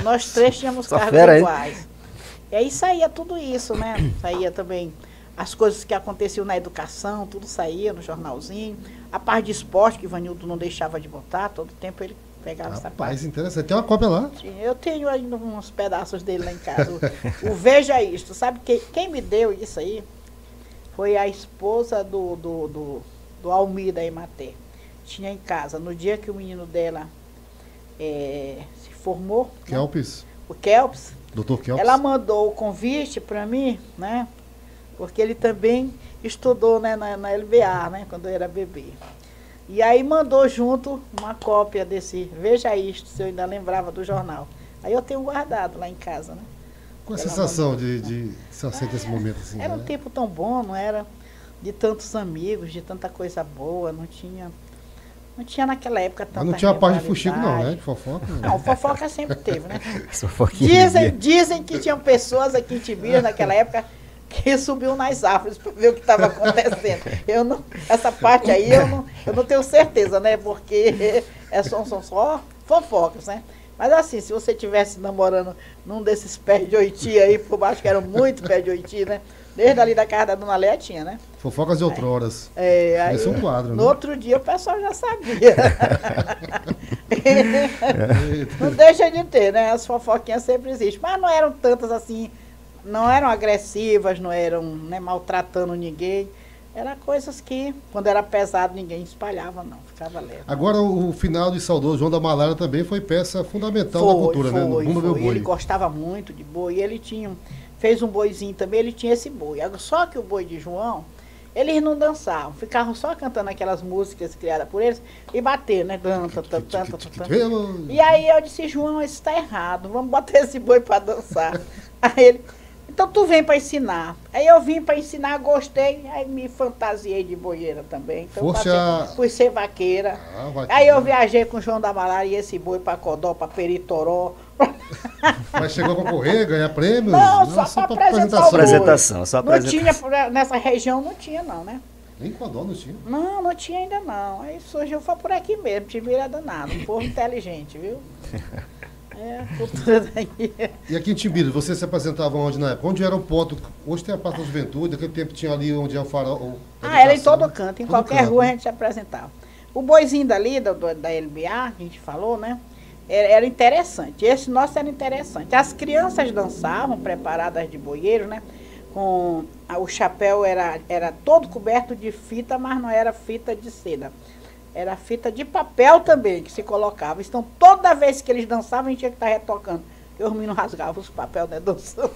Nós três tínhamos cargos iguais. E aí saía tudo isso, né? Saía também as coisas que aconteciam na educação, tudo saía no jornalzinho. A parte de esporte, que o Ivanildo não deixava de botar, todo tempo ele pegava essa parte. Rapaz, interessante. Tem uma cópia lá? Eu tenho ainda uns pedaços dele lá em casa. O Veja Isto. Sabe quem me deu isso aí? Foi a esposa do Almir da Emater. Tinha em casa, no dia que o menino dela se formou. Kelps. Né? O Kelps. Doutor Kelps. Ela mandou o convite para mim, né? Porque ele também estudou, né, na LBA, né? Quando eu era bebê. E aí mandou junto uma cópia desse Veja Isto, se eu ainda lembrava do jornal. Aí eu tenho guardado lá em casa, né? Qual a sensação de se aceita esse momento assim? Era um tempo tão bom, não era? De tantos amigos, de tanta coisa boa, não tinha naquela época tanta. Mas não tinha a parte de fuxico não, né? De fofoca. Não, fofoca sempre teve, né? Dizem que tinham pessoas aqui em Tibira naquela época que subiu nas árvores para ver o que estava acontecendo. Essa parte aí eu não tenho certeza, né? Porque são só fofocas, né? Mas assim, se você estivesse namorando num desses pés de oiti aí, por baixo, que eram muito pés de oiti, né? Desde ali da casa da Dona Léa tinha, né? Fofocas de outroras. Aí, esse é um quadro, no né? outro dia o pessoal já sabia. Não deixa de ter, né? As fofoquinhas sempre existem. Mas não eram tantas assim, não eram agressivas, não eram, né, maltratando ninguém. Eram coisas que, quando era pesado, ninguém espalhava, não. Ficava leve. Agora, o final de saudoso João da Malária também foi peça fundamental da cultura, né? No Bumba Meu Boi. Ele gostava muito de boi. E ele fez um boizinho também, ele tinha esse boi. Só que o boi de João, eles não dançavam. Ficavam só cantando aquelas músicas criadas por eles e bater, né? E aí eu disse, João, isso está errado. Vamos botar esse boi para dançar. Aí ele... Então tu vem para ensinar. Aí eu vim para ensinar, gostei, aí me fantasiei de boieira também. Então fui ser vaqueira. Aí eu viajei com o João da Malária e esse boi para Codó, para Peritoró. Mas chegou a concorrer, ganhar prêmios? Não, só para apresentação. Só não tinha, nessa região não tinha não, né? Nem Codó não tinha? Não tinha ainda não. Aí surgiu, foi por aqui mesmo, Tibira danado, um povo inteligente, viu? Cultura daí. E aqui em Tibira, você se apresentava onde na época? Onde era o ponto? Hoje tem a Praça da Juventude, naquele tempo tinha ali onde é o farol. Era em todo canto, em qualquer rua a gente se apresentava. O boizinho dali, da LBA, que a gente falou, né? Era interessante. Esse nosso era interessante. As crianças dançavam, preparadas de boieiro, né? Com o chapéu era todo coberto de fita, mas não era fita de seda. Era fita de papel também que se colocava. Então, toda vez que eles dançavam, a gente tinha que estar retocando. E os meninos rasgavam os papéis, né? Dançando.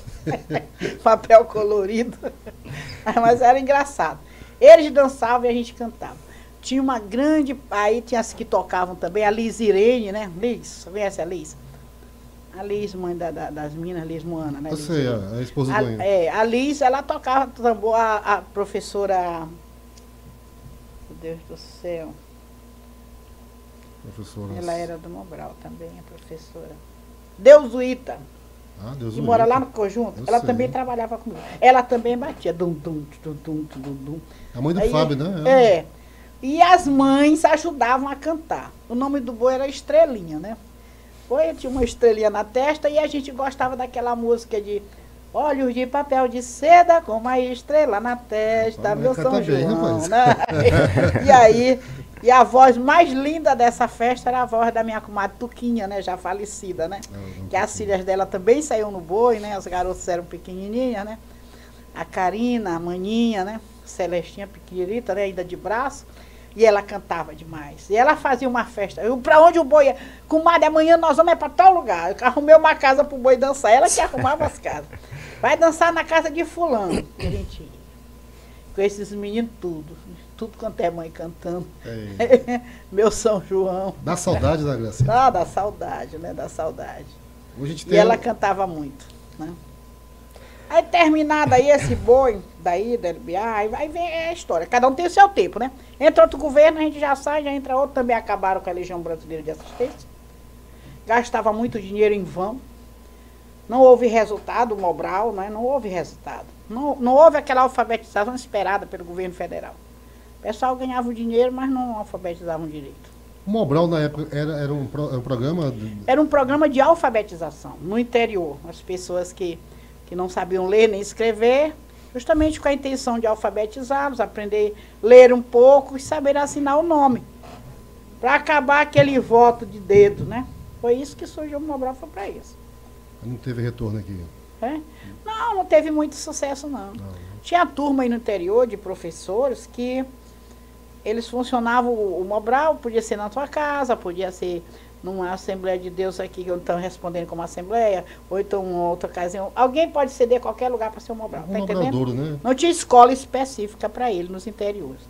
Papel colorido. Mas era engraçado. Eles dançavam e a gente cantava. Tinha uma grande... Aí tinha as que tocavam também. A Liz Irene, né? Liz, conhece a Liz? A Liz, mãe das meninas, Liz Moana, né? Eu sei, a esposa do Inho. A Liz, ela tocava tambor, a professora... Meu Deus do céu... Professora. Ela era do Mobral também, a professora. Deusuíta. Deusuíta. Que mora lá no conjunto. Ela também trabalhava comigo. Ela também batia. Dum, dum, dum, dum, dum, dum. A mãe do Fábio, né? E as mães ajudavam a cantar. O nome do boi era Estrelinha, né? Tinha uma estrelinha na testa e a gente gostava daquela música de olhos de papel de seda com uma estrela na testa, meu São João. Né? E aí... E a voz mais linda dessa festa era a voz da minha comadre Tuquinha, né? Já falecida, né? Que as filhas dela também saíram no boi, né? As garotas eram pequenininhas, né? A Karina, a Maninha, né? Celestinha pequenita, né? Ainda de braço. E ela cantava demais. E ela fazia uma festa. Para onde o boi ia? Comadre, amanhã nós vamos para tal lugar. Eu arrumei uma casa para o boi dançar. Ela que arrumava as casas. Vai dançar na casa de fulano. E a gente ia. Com esses meninos tudo quanto é mãe cantando. Meu São João. Dá saudade da Gracinha? Dá saudade, né? Dá saudade. Hoje a gente e ela cantava muito, né? Aí terminado aí esse boi daí, da LBA, aí vem a história. Cada um tem o seu tempo, né? Entra outro governo, a gente já sai, já entra outro. Também acabaram com a Legião Brasileira de Assistência. Gastava muito dinheiro em vão. Não houve resultado, o Mobral, né? Não houve resultado. Não houve aquela alfabetização esperada pelo governo federal. O pessoal ganhava o dinheiro, mas não alfabetizavam direito. O Mobral, na época, era um programa... Era um programa de alfabetização no interior. As pessoas que não sabiam ler nem escrever, justamente com a intenção de alfabetizá-los, aprender a ler um pouco e saber assinar o nome. Para acabar aquele voto de dedo, né? Foi isso que surgiu o Mobral, foi para isso. Não teve retorno aqui? Não teve muito sucesso, não. Tinha turma aí no interior de professores que eles funcionavam, o Mobral podia ser na sua casa, podia ser numa Assembleia de Deus aqui, que estão respondendo como Assembleia, ou então em outra ocasião. Alguém pode ceder qualquer lugar para ser um Mobral, tá entendendo? Né? Não tinha escola específica para ele nos interiores.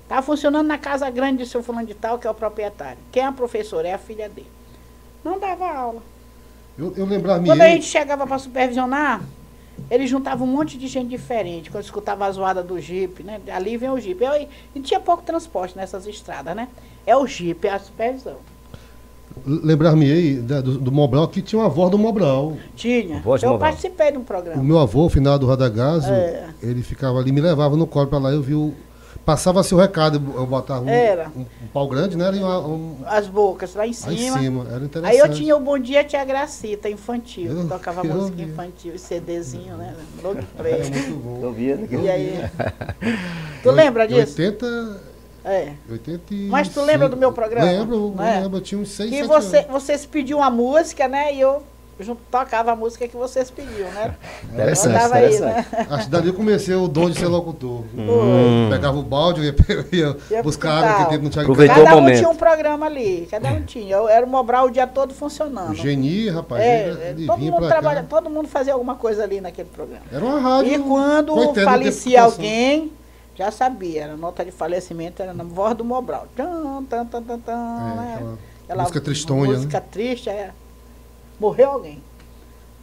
Estava funcionando na casa grande de seu fulano de tal, que é o proprietário. Quem é a professora? É a filha dele. Não dava aula. Eu lembrava-me... Quando a gente chegava para supervisionar, ele juntava um monte de gente diferente, quando escutava a zoada do jipe, né? Ali vem o jipe. E tinha pouco transporte nessas estradas, né? É o jipe, é a supervisão. Lembrar-me aí do Mobral, que tinha uma voz do Mobral. Tinha. Eu participei de um programa. O meu avô, o finado Radagazzo, ele ficava ali, me levava no colo para lá, eu vi passava seu recado, eu botava um pau grande, né? As bocas lá em cima. Lá em cima, era interessante. Aí eu tinha o Bom Dia Tia Gracita, infantil, tocava música infantil, CDzinho, né? Logo era muito bom. Tô vendo. E aí? Tu lembra disso? 80 Mas tu lembra do meu programa? Lembro, eu tinha uns 6, 7 anos. Vocês pediam uma música, né? E eu tocava a música que vocês pediam, né? Interessante. Aí, né? Acho que dali eu comecei o dom de ser locutor. Pegava o balde, ia buscar água, que tempo não tinha... Aproveitou cada o um momento. tinha um programa ali, cada um tinha. Eu era o Mobral o dia todo funcionando. O Geni, rapaz, ele todo vinha mundo pra trabalha, cá. todo mundo fazia alguma coisa ali naquele programa. Era uma rádio... E quando falecia alguém, já sabia, a nota de falecimento era na voz do Mobral. Aquela música tristonha, música triste, morreu alguém.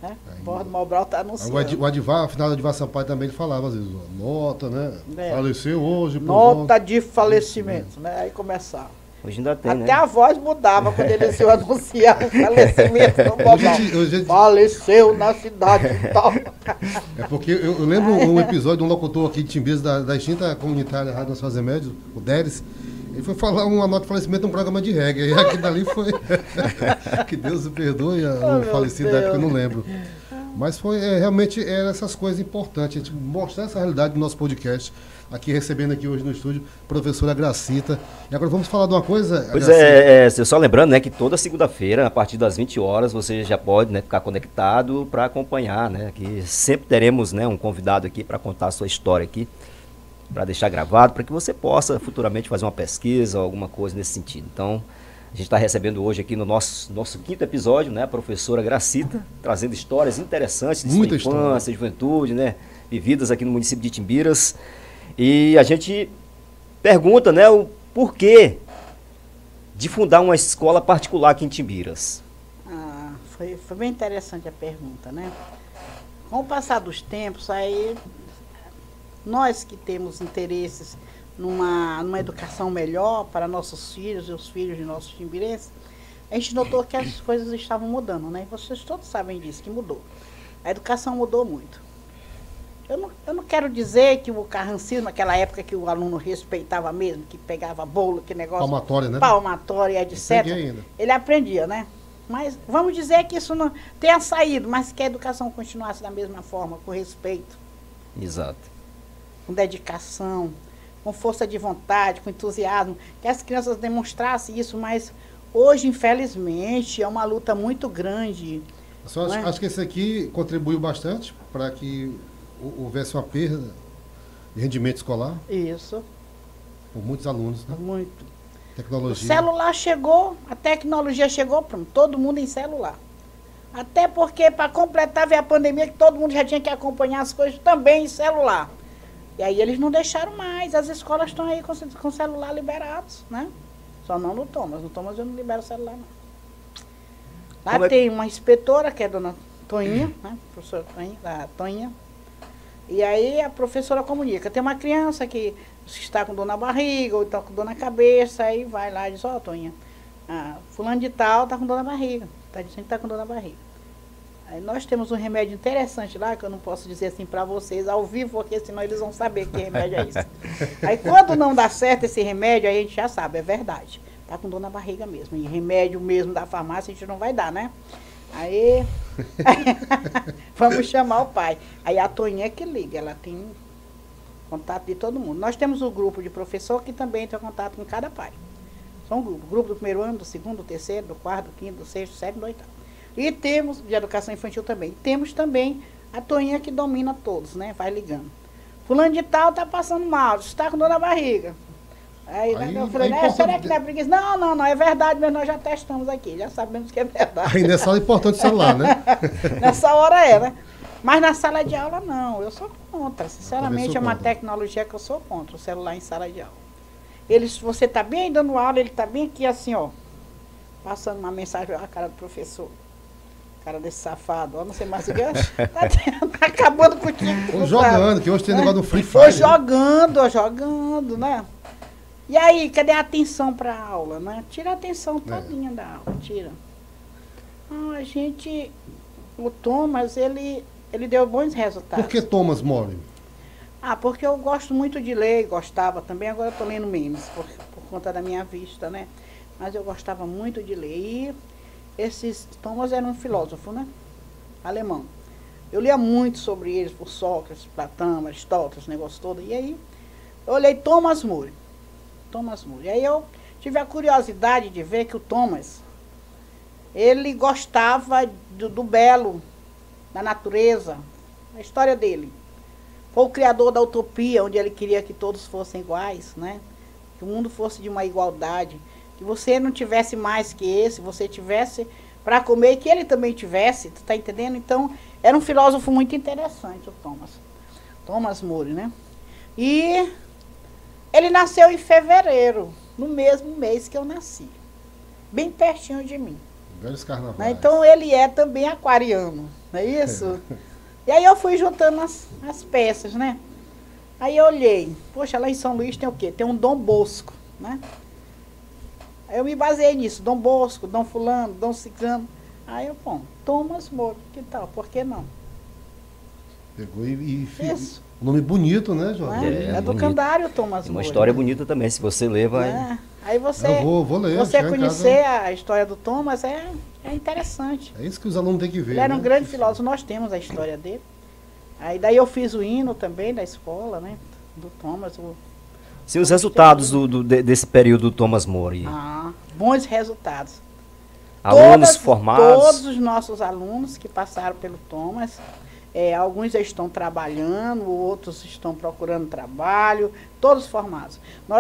Né? A voz do Mobral está anunciando. O Adivar, afinal, o Adivar Sampaio também ele falava, às vezes, nota, né? Faleceu hoje. Nota de falecimento, né? Aí começava. Hoje ainda tem, Até a voz mudava quando eles iam anunciar o falecimento do Mobral. Faleceu na cidade e tal. É porque eu lembro um episódio de um locutor aqui de Timbiras, da extinta comunitária Rádio Nas Fazem Médios, o Deres. Ele foi falar uma nota de falecimento num programa de reggae. E aquilo dali foi... que Deus o perdoe, o falecido da época eu não lembro. Mas foi realmente eram essas coisas importantes, a gente mostrar essa realidade do nosso podcast. Aqui recebendo aqui hoje no estúdio a professora Gracita. E agora vamos falar de uma coisa... Pois só lembrando, né, que toda segunda-feira, a partir das 20 horas, você já pode, né, ficar conectado para acompanhar, né? Que sempre teremos, né, um convidado aqui para contar a sua história aqui, para deixar gravado, para que você possa futuramente fazer uma pesquisa ou alguma coisa nesse sentido. Então, a gente está recebendo hoje aqui no nosso 5º episódio, né, a professora Gracita, trazendo histórias interessantes de sua infância, juventude, né, vividas aqui no município de Timbiras. E a gente pergunta, né, o porquê de fundar uma escola particular aqui em Timbiras. Foi bem interessante a pergunta, né? Com o passar dos tempos, aí nós que temos interesses numa educação melhor para nossos filhos e os filhos de nossos timbirenses, a gente notou que as coisas estavam mudando, né? Vocês todos sabem disso, que mudou. A educação mudou muito. Eu não quero dizer que o carrancismo, naquela época que o aluno respeitava mesmo, que pegava bolo, que negócio... Palmatória, né? Palmatória, etc. Ele aprendia, né? Mas vamos dizer que isso não tenha saído, mas que a educação continuasse da mesma forma, com respeito. Exato. Com dedicação, com força de vontade, com entusiasmo, que as crianças demonstrassem isso, mas hoje, infelizmente, é uma luta muito grande. Acho que esse aqui contribuiu bastante para que houvesse uma perda de rendimento escolar. Isso. por muitos alunos, né? Muito. Tecnologia. O celular chegou, a tecnologia chegou, pronto, todo mundo em celular. Até porque, para completar, veio a pandemia, que todo mundo já tinha que acompanhar as coisas também em celular. E aí eles não deixaram mais, as escolas estão aí com celular liberados, né? Só não no Thomas. No Thomas eu não libero o celular, não. Lá tem uma inspetora, que é a dona Toinha, né? Professora Toinha, a Toinha. E aí a professora comunica. Tem uma criança que está com dor na barriga, ou está com dor na cabeça, aí vai lá e diz, ó, Toinha, fulano de tal está com dor na barriga. Está dizendo que está com dor na barriga. Aí nós temos um remédio interessante lá, que eu não posso dizer assim para vocês ao vivo, porque senão eles vão saber que remédio é isso. Aí quando não dá certo esse remédio, aí a gente já sabe, é verdade. Tá com dor na barriga mesmo. E remédio mesmo da farmácia a gente não vai dar, né? Aí vamos chamar o pai. Aí a Toinha é que liga, ela tem contato de todo mundo. Nós temos um grupo de professor que também tem contato com cada pai. São grupos. Grupo do primeiro ano, do segundo, do terceiro, do quarto, do quinto, do sexto, do sétimo, do oitavo. E temos, de educação infantil também, temos também a Toinha que domina todos, né? Vai ligando. Fulano de tal tá passando mal, está com dor na barriga. Aí eu falei, será que não é preguiça? Não, é verdade, mas nós já testamos aqui, já sabemos que é verdade. Ainda é só importante o celular, né? Nessa hora é, né? Mas na sala de aula não, eu sou contra. Sinceramente, é uma tecnologia que eu sou contra, o celular em sala de aula. Você está bem dando aula, ele está bem aqui assim, ó, passando uma mensagem, a cara do professor. Cara desse safado, ó, não sei mais o que é. Tá acabando com o time. Ou jogando, que hoje tem negócio do Free Fire. Ou jogando, né? E aí, cadê a atenção para a aula, né? Tira a atenção todinha da aula, tira. O Thomas, ele deu bons resultados. Por que Thomas More? Porque eu gosto muito de ler, gostava também, agora eu estou lendo menos, por conta da minha vista, né? Mas eu gostava muito de ler. E Thomas era um filósofo, né? Alemão. Eu lia muito sobre eles, por Sócrates, Platão, Aristóteles, esse negócio todo. E aí, eu olhei Thomas More. E aí eu tive a curiosidade de ver que o Thomas, ele gostava do belo, da natureza, a história dele. Foi o criador da utopia, onde ele queria que todos fossem iguais, né? Que o mundo fosse de uma igualdade. Que você não tivesse mais que esse, você tivesse para comer, e que ele também tivesse, tu tá entendendo? Então, era um filósofo muito interessante, o Thomas More, né? E ele nasceu em fevereiro, no mesmo mês que eu nasci, bem pertinho de mim. Velhos carnavais. Né? Então, ele é também aquariano, não é isso? E aí eu fui juntando as peças, né? Aí eu olhei, poxa, lá em São Luís tem o quê? Tem um Dom Bosco, né? Aí eu me baseei nisso, Dom Bosco, Dom Fulano, Dom Ciclano. Aí eu, Thomas More, que tal? Por que não? Pegou e Isso. Um nome bonito, né, Jorge? É do Candário, Thomas More. Uma história bonita também, se você ler, vai... Aí você, eu vou ler, você conhecer a história do Thomas é interessante. É isso que os alunos têm que ver. Ele era um grande filósofo, nós temos a história dele. Aí daí eu fiz o hino também da escola, né? Do Thomas. Sim, os resultados desse período do Thomas More. Bons resultados. Alunos formados. Todos os nossos alunos que passaram pelo Thomas, alguns já estão trabalhando, outros estão procurando trabalho, todos formados.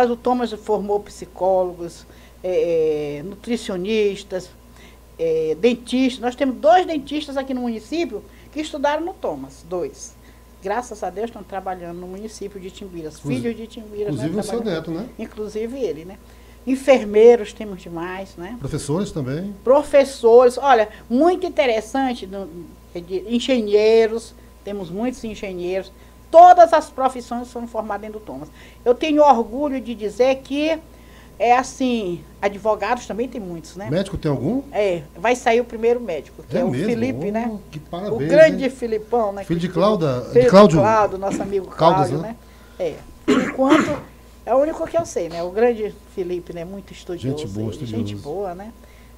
O Thomas formou psicólogos, nutricionistas, dentistas. Nós temos 2 dentistas aqui no município que estudaram no Thomas, 2. Graças a Deus estão trabalhando no município de Timbiras, filhos de Timbiras. Inclusive o seu neto, né? Inclusive ele, né? Enfermeiros temos demais, né? Professores também? Professores, olha, muito interessante, engenheiros, temos muitos engenheiros, todas as profissões foram formadas dentro do Thomas. Eu tenho orgulho de dizer que, advogados também tem muitos, né? Médico tem algum? Vai sair o primeiro médico, que é o mesmo? Felipe, né? Que parabéns, o grande, hein? Filipão, né? Filho de Cláudio, nosso amigo Caldas, Cláudio, né? Por enquanto, é o único que eu sei, né? O grande Felipe, né? Muito estudioso. Gente boa, né?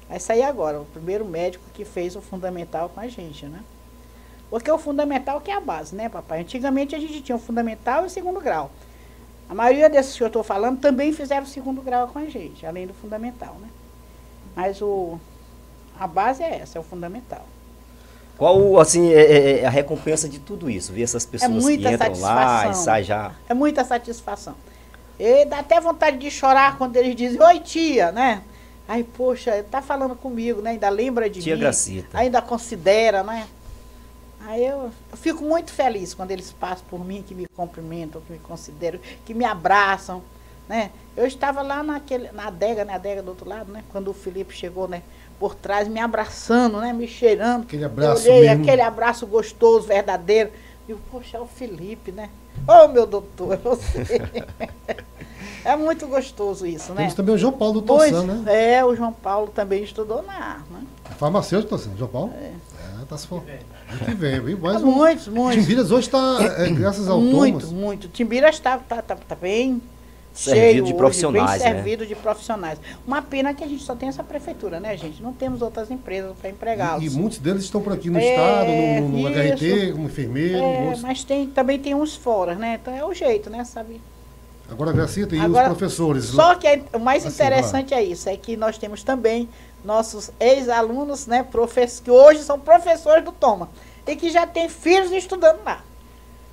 Vai sair agora, o primeiro médico que fez o fundamental com a gente, né? Porque o fundamental que é a base, né, papai? Antigamente a gente tinha o fundamental e o segundo grau. A maioria desses que eu estou falando também fizeram o segundo grau com a gente, além do fundamental, né? Mas a base é essa, é o fundamental. Qual, assim, a recompensa de tudo isso? Ver essas pessoas que entram lá e saem já... É muita satisfação. E dá até vontade de chorar quando eles dizem, oi tia, né? Aí, poxa, tá falando comigo, né? Ainda lembra de Tia mim. Gracita. Ainda considera, né? Aí eu fico muito feliz quando eles passam por mim, que me cumprimentam, que me consideram, que me abraçam, né? Eu estava lá na adega, né? A adega do outro lado, né? Quando o Felipe chegou, né? Por trás, me abraçando, né? Me cheirando. Aquele abraço eu olhei, mesmo. aquele abraço gostoso, verdadeiro. E eu, poxa, é o Felipe, né? Ô, meu doutor, é você. É muito gostoso isso, né? Temos também o João Paulo do Tossan, né? É, o João Paulo também estudou na ar, né? Farmacêutico, Tossan, João Paulo? Tá se for. Que vem, viu? Mas Muitos. Timbiras hoje está, graças ao Muito, Thomas. muito. Timbiras tá bem Servido cheio de hoje, profissionais, bem né? servido de profissionais. Uma pena que a gente só tem essa prefeitura, né, gente? Não temos outras empresas para empregá-los. E muitos deles estão por aqui no estado, no HRT, como enfermeiro. Mas também tem uns fora, né? Então é o jeito, né, sabe? Agora, Gracita, e Agora, os professores? Só que o mais Assim, interessante é isso, é que nós temos também nossos ex-alunos, né, que hoje são professores do Toma, e que já têm filhos estudando lá.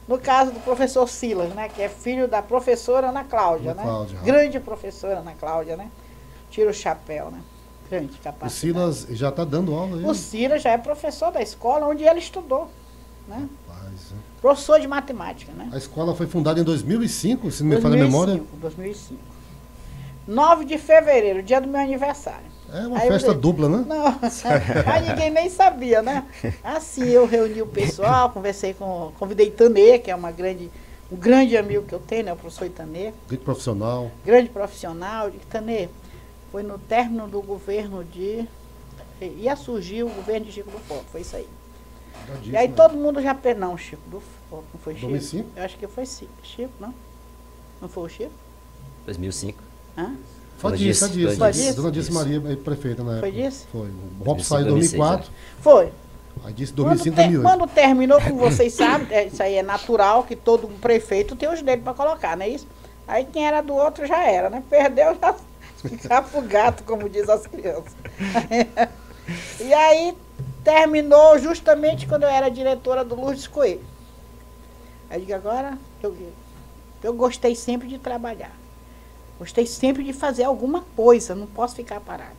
No caso do professor Silas, né, que é filho da professora Ana Cláudia, né? Cláudia. Grande professora Ana Cláudia, né? Tira o chapéu, né? Grande O capacidade. Silas já está dando aula aí? O Silas já é professor da escola onde ele estudou, né? Rapaz, Professor de matemática, né? a escola foi fundada em 2005, se não me falha a memória. 2005. 9 de fevereiro, dia do meu aniversário. É uma Aí eu festa dei- dupla, né? Não, aí ninguém nem sabia, né? Assim, eu reuni o pessoal, convidei Itanê, que é um grande amigo que eu tenho, né? O professor Itanê, Grande profissional. grande profissional. De Itanê, foi no término do governo ia surgir o governo de Chico do Forte, foi isso aí. E aí todo mundo já... Não, Chico do Forte, não foi Chico? 2005? Eu acho que foi Chico, não? Não foi o Chico? 2005. Hã? Foi Foi disso, disso, foi disso. Dona Disse Isso. Maria, prefeita na época. Foi disso? Foi. O Rob saiu em 2006, 2004, Foi. aí disse Quando 2005, 2008. Quando terminou, como vocês sabem, isso aí é natural, que todo prefeito tem os dele para colocar, não é isso? Aí quem era do outro já era, né? Perdeu, já ficava pro gato, como diz as crianças. E aí terminou justamente quando eu era diretora do Lourdes Coelho. Aí eu digo, agora eu gostei sempre de trabalhar. Gostei sempre de fazer alguma coisa, não posso ficar parada.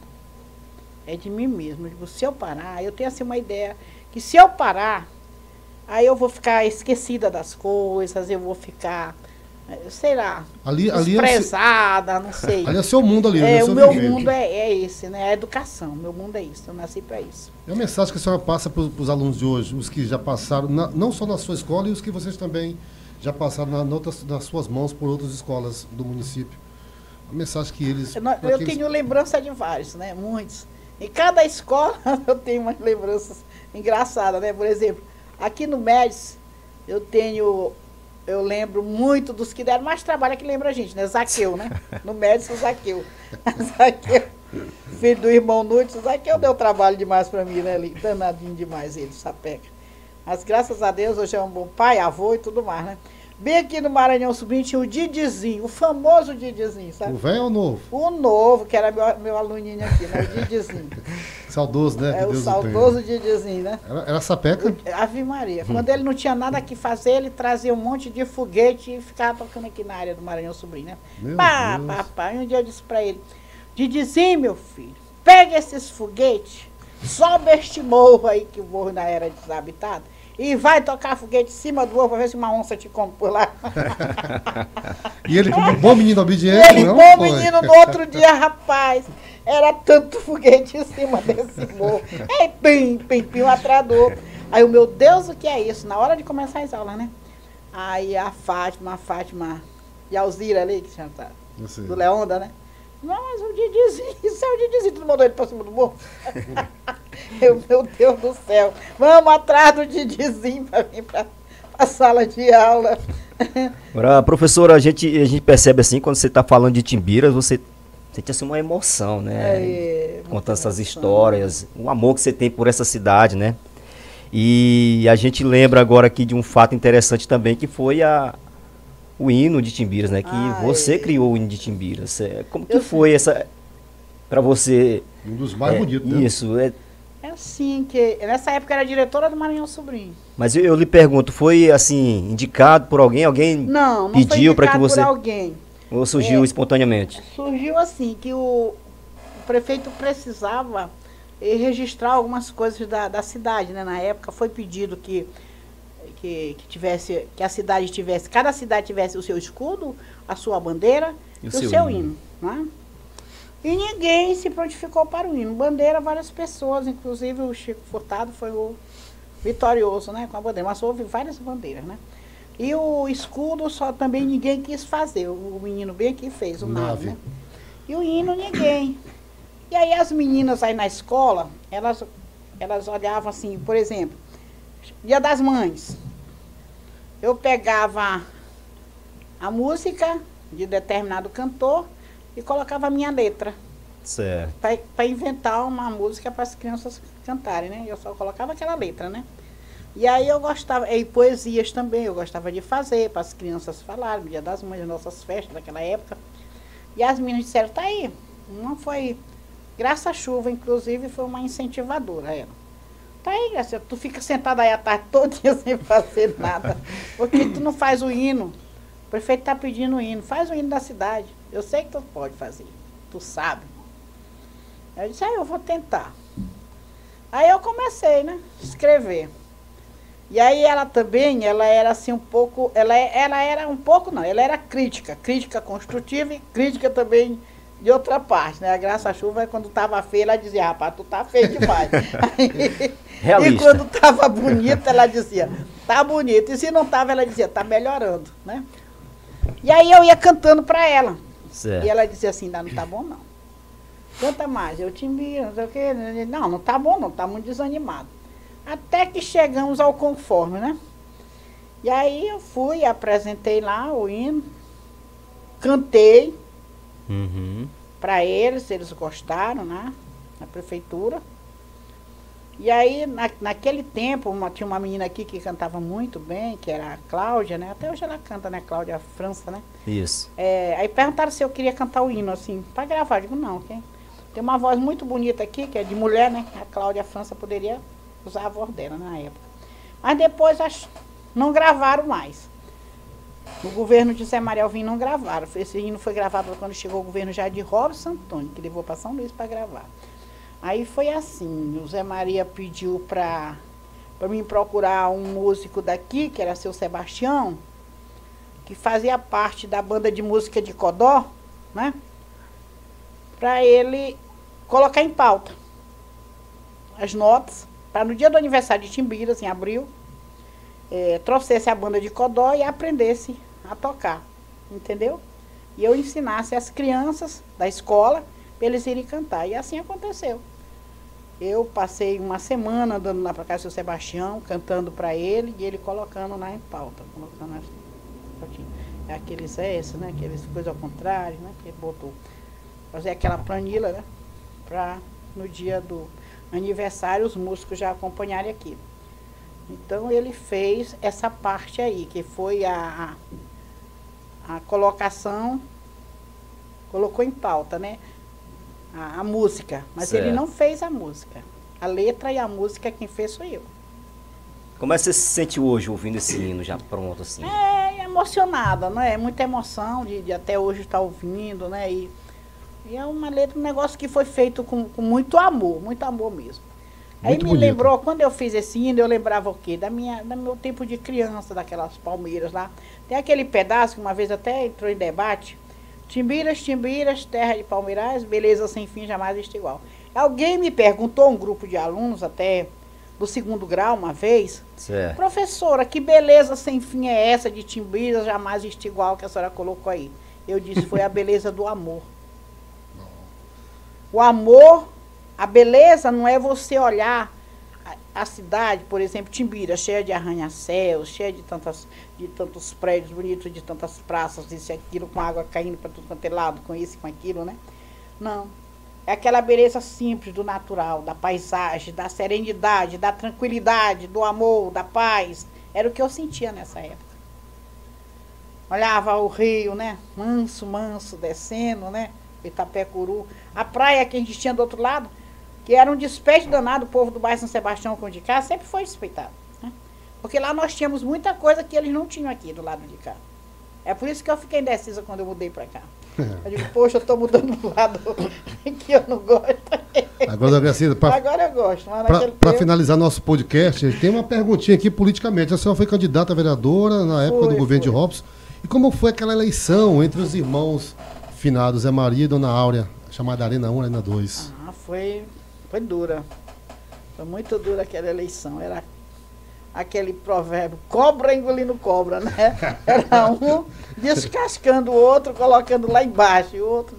É de mim mesmo. Eu digo, se eu parar, eu tenho assim uma ideia que se eu parar, aí eu vou ficar esquecida das coisas, eu vou ficar, sei lá, Ali desprezada, não sei. é seu mundo ali, né? O Seu meu viver. mundo é esse, né? A educação. Meu mundo é isso. Eu nasci para isso. É a mensagem que a senhora passa para os alunos de hoje, os que já passaram, não só na sua escola, e os que vocês também já passaram nas suas mãos por outras escolas do município. A mensagem que eles... Eu tenho lembrança de vários, né? Muitos. Em cada escola eu tenho umas lembranças engraçadas, né? Por exemplo, aqui no Médici, eu lembro muito dos que deram mais trabalho que lembra a gente, né? Zaqueu, né? No Médici, o Zaqueu. Zaqueu, filho do irmão Nunes, o Zaqueu deu trabalho demais para mim, né? Danadinho demais ele, sapeca. Mas graças a Deus, hoje é um bom pai, avô e tudo mais, né? Bem aqui no Maranhão Sobrinho tinha o Didizinho, o famoso Didizinho, sabe? O velho ou o novo? O novo, que era meu aluninho aqui, né? O Didizinho. Saudoso, né? É Que o Deus saudoso Didizinho, né? Era sapeca? Ave Maria. Quando ele não tinha nada que fazer, ele trazia um monte de foguete e ficava tocando aqui na área do Maranhão Sobrinho, né? Meu Pá, Deus. pá, pá. E um dia eu disse pra ele, Didizinho, meu filho, pega esses foguetes, sobe este morro aí, que o morro ainda era desabitado, e vai tocar foguete em cima do morro pra ver se uma onça te come por lá. E ele, como um bom menino obediente, Ele, não bom foi. menino, no outro dia, rapaz, era tanto foguete em cima desse morro. Ei, pim, pim, pim, um atrás do outro. Aí o meu Deus, o que é isso? Na hora de começar as aulas, né? Aí a Fátima e a Alzira ali, que já tá, Eu sei. do Leonda, né? Não, mas o Didizinho, isso é o Didizinho, tu não mandou ele pra cima do morro? Meu Deus do céu, vamos atrás do Didizinho pra vir pra sala de aula. Agora, professora, a gente percebe assim, quando você está falando de Timbiras, você sente assim uma emoção, né? Contando essas histórias, o amor que você tem por essa cidade, né? E a gente lembra agora aqui de um fato interessante também, que foi o hino de Timbiras, né? Que você criou o hino de Timbiras. Como que foi essa, para você? Um dos mais bonitos, né? Isso, É assim, que nessa época era diretora do Maranhão Sobrinho. Mas eu lhe pergunto, foi assim, indicado por alguém? Alguém Não pediu foi para que indicado você... por alguém. Ou surgiu espontaneamente? Surgiu assim, que o prefeito precisava registrar algumas coisas da cidade, né? Na época foi pedido que a cidade tivesse, cada cidade tivesse o seu escudo, a sua bandeira e o seu hino. Né? E ninguém se prontificou para o hino. Bandeira, várias pessoas, inclusive o Chico Furtado foi o vitorioso, né, com a bandeira, mas houve várias bandeiras, né? E o escudo só também ninguém quis fazer, o menino bem aqui fez, o nave, né? E o hino ninguém. E aí as meninas aí na escola, elas olhavam assim, por exemplo, Dia das Mães. Eu pegava a música de determinado cantor e colocava a minha letra. Certo. Para inventar uma música para as crianças cantarem, né? Eu só colocava aquela letra, né? E aí eu gostava, e poesias também, eu gostava de fazer para as crianças falarem, Dia das Mães, nossas festas daquela época. E as meninas disseram, tá aí. Uma foi Graça Chuva, inclusive, foi uma incentivadora, ela. Tá aí, Graça, tu fica sentada aí a tarde todo dia sem fazer nada. Porque tu não faz o hino? O prefeito tá pedindo o hino. Faz o hino da cidade. Eu sei que tu pode fazer. Tu sabe. Eu disse, eu vou tentar. Aí eu comecei, né? Escrever. E aí ela também, ela era assim um pouco, ela era um pouco, não, ela era crítica construtiva e crítica também de outra parte, né? A Graça Chuva, quando tava feia, ela dizia, rapaz, tu tá feio demais. E quando tava bonita, ela dizia, tá bonito. E se não tava, ela dizia, tá melhorando, né? E aí eu ia cantando para ela. Certo. E ela dizia assim, não tá bom não. Canta mais, eu te miro, não sei o quê. Não tá bom não, tá muito desanimado. Até que chegamos ao conforme, né? E aí eu fui, apresentei lá o hino, cantei para eles gostaram, né? Na prefeitura. E aí, naquele tempo, tinha uma menina aqui que cantava muito bem, que era a Cláudia, né? Até hoje ela canta, né? Cláudia França, né? Isso. Aí perguntaram se eu queria cantar o hino, assim, para gravar. Eu digo, não, okay? Tem uma voz muito bonita aqui, que é de mulher, né? A Cláudia França poderia usar a voz dela na época. Mas depois não gravaram mais. No governo de Zé Maria Alvim não gravaram. Esse hino foi gravado quando chegou o governo já de Robson Antônio, que levou para São Luís para gravar. Aí foi assim, o Zé Maria pediu para mim procurar um músico daqui, que era seu Sebastião, que fazia parte da banda de música de Codó, né? Para ele colocar em pauta as notas, para no dia do aniversário de Timbiras, em abril, trouxesse a banda de Codó e aprendesse a tocar, entendeu? E eu ensinasse as crianças da escola para eles irem cantar. E assim aconteceu. Eu passei uma semana andando lá para casa do seu Sebastião, cantando para ele e ele colocando lá em pauta. Colocando aqueles S, né? Aqueles coisas ao contrário, né? Que ele botou. Fazer aquela planilha, né? Para no dia do aniversário os músicos já acompanharem aquilo. Então ele fez essa parte aí, que foi a colocação, colocou em pauta, né? A música, mas certo. Ele não fez a música. A letra e a música quem fez sou eu. Como é que você se sente hoje ouvindo esse hino já pronto assim? Emocionada, não é? Muita emoção de até hoje estar ouvindo, né? E é uma letra, um negócio que foi feito com muito amor mesmo. Aí muito me bonito. Lembrou, quando eu fiz esse hino, eu lembrava o quê? Do meu tempo de criança, daquelas palmeiras lá. Tem aquele pedaço que uma vez até entrou em debate. Timbiras, Timbiras, terra de palmeirais, beleza sem fim, jamais vista igual. Alguém me perguntou, um grupo de alunos até do 2º grau uma vez, certo. Professora, que beleza sem fim é essa de Timbiras, jamais vista igual que a senhora colocou aí? Eu disse, foi a beleza do amor. O amor, a beleza não é você olhar a cidade, por exemplo, Timbira, cheia de arranha-céus, cheia de tantos prédios bonitos, de tantas praças, isso e aquilo, com água caindo para tudo quanto é lado, com isso e com aquilo, né? Não. É aquela beleza simples do natural, da paisagem, da serenidade, da tranquilidade, do amor, da paz. Era o que eu sentia nessa época. Olhava o rio, né? Manso, manso, descendo, né? Itapecuru. A praia que a gente tinha do outro lado, que era um despeito danado, o povo do bairro São Sebastião com de cá, sempre foi despeitado. Né? Porque lá nós tínhamos muita coisa que eles não tinham aqui do lado de cá. É por isso que eu fiquei indecisa quando eu mudei para cá. Eu digo, poxa, eu estou mudando do lado que eu não gosto. Agora, dona Gracida, agora eu gosto. Para finalizar nosso podcast, tem uma perguntinha aqui politicamente. A senhora foi candidata a vereadora na época do governo de Robson. E como foi aquela eleição entre os irmãos finados, Zé Maria e Dona Áurea, chamada Arena 1, Arena 2? Foi dura. Foi muito dura aquela eleição. Era aquele provérbio, cobra engolindo cobra, né? Era um descascando o outro, colocando lá embaixo. E o outro,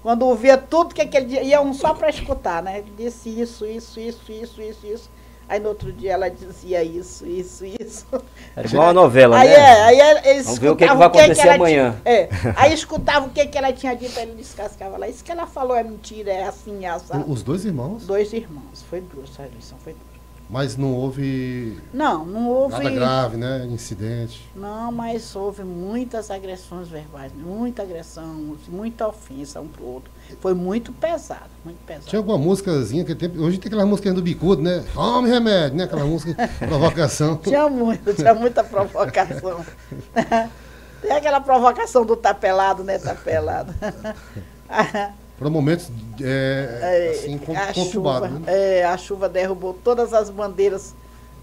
quando ouvia tudo que aquele dia, ia um só para escutar, né? Ele disse isso. Aí no outro dia ela dizia isso. Era igual uma novela, aí, né? Aí eles vamos ver o que vai acontecer amanhã. Aí escutava o que ela tinha dito, aí ele descascava lá. Isso que ela falou é mentira, é assim, sabe? Os dois irmãos? 2 irmãos. Foi duro, essa eleição foi dura. Mas não houve... Não houve... Nada grave, né? Incidente. Não, mas houve muitas agressões verbais, muita agressão, muita ofensa um pro outro. Foi muito pesado, muito pesado. Tinha alguma músicazinha que hoje tem aquelas músicas do bicudo, né? Fome, remédio, né? Aquela música, provocação. Tinha muita provocação. Tem aquela provocação do tá pelado, né? Tá pelado. Foram momentos assim, conturbados. Né? A chuva derrubou todas as bandeiras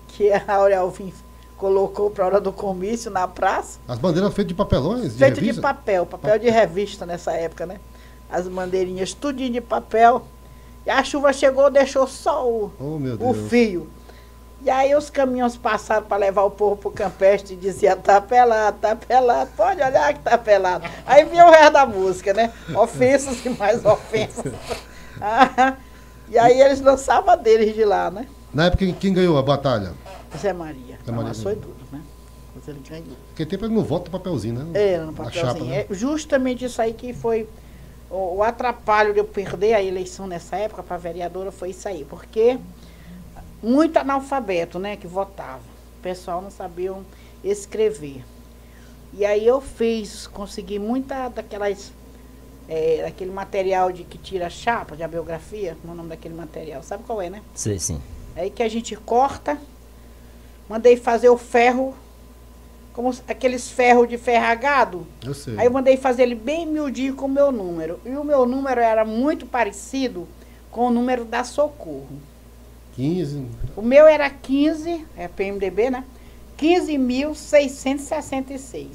que a Áurea Alvim colocou para a hora do comício na praça. As bandeiras feitas de papelões? Feitas de papel de revista nessa época, né? As bandeirinhas tudinho de papel. E a chuva chegou, deixou só o fio. E aí os caminhões passaram para levar o povo pro campestre e dizia, tá pelado, pode olhar que tá pelado. Aí vinha o resto da música, né? Ofensas e mais ofensas. E aí eles lançavam deles de lá, né? Na época, quem ganhou a batalha? Zé Maria. Mas foi duro, né? Mas ele ganhou. Porque tempo ele não vota no papelzinho, né? Era no papelzinho. Chapa, né? É justamente isso aí que foi o atrapalho de eu perder a eleição nessa época para vereadora, foi isso aí. Porque... muito analfabeto, né, que votava. O pessoal não sabia escrever. E aí eu consegui muita daquelas, aquele material que tira chapa, de biografia, como é o nome daquele material, sabe qual é, né? Sei, sim. Aí que a gente corta, mandei fazer o ferro, como aqueles ferros de ferragado. Eu sei. Aí eu mandei fazer ele bem miudinho com o meu número. E o meu número era muito parecido com o número da Socorro. 15. O meu era 15, é PMDB, né? 15.666.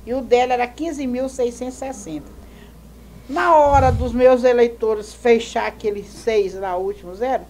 E o dela era 15.660. Na hora dos meus eleitores fechar aqueles 6 lá, último 0,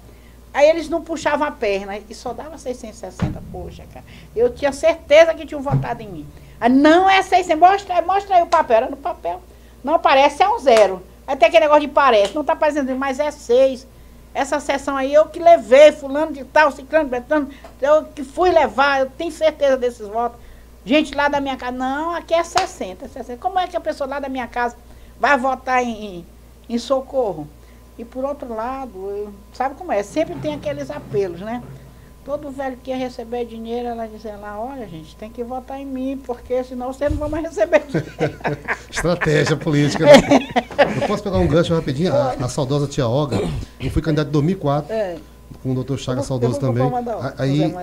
aí eles não puxavam a perna e só dava 660. Poxa, cara. Eu tinha certeza que tinham votado em mim. Aí, não é 600, mostra aí o papel. Era no papel. Não parece, é um 0. Aí tem aquele negócio de parece, não tá parecendo, mas é 6. Essa sessão aí eu que levei, fulano de tal, ciclano, betano, eu que fui levar, eu tenho certeza desses votos. Gente lá da minha casa, não, aqui é 60. Como é que a pessoa lá da minha casa vai votar em Socorro? E por outro lado, sabe como é? Sempre tem aqueles apelos, né? Todo velho que ia receber dinheiro, ela dizia lá, olha gente, tem que votar em mim, porque senão você não vai mais receber dinheiro. Estratégia política, né? Eu posso pegar um gancho rapidinho? A saudosa tia Olga, eu fui candidato em 2004, com o doutor Chagas Saudoso também. Aí,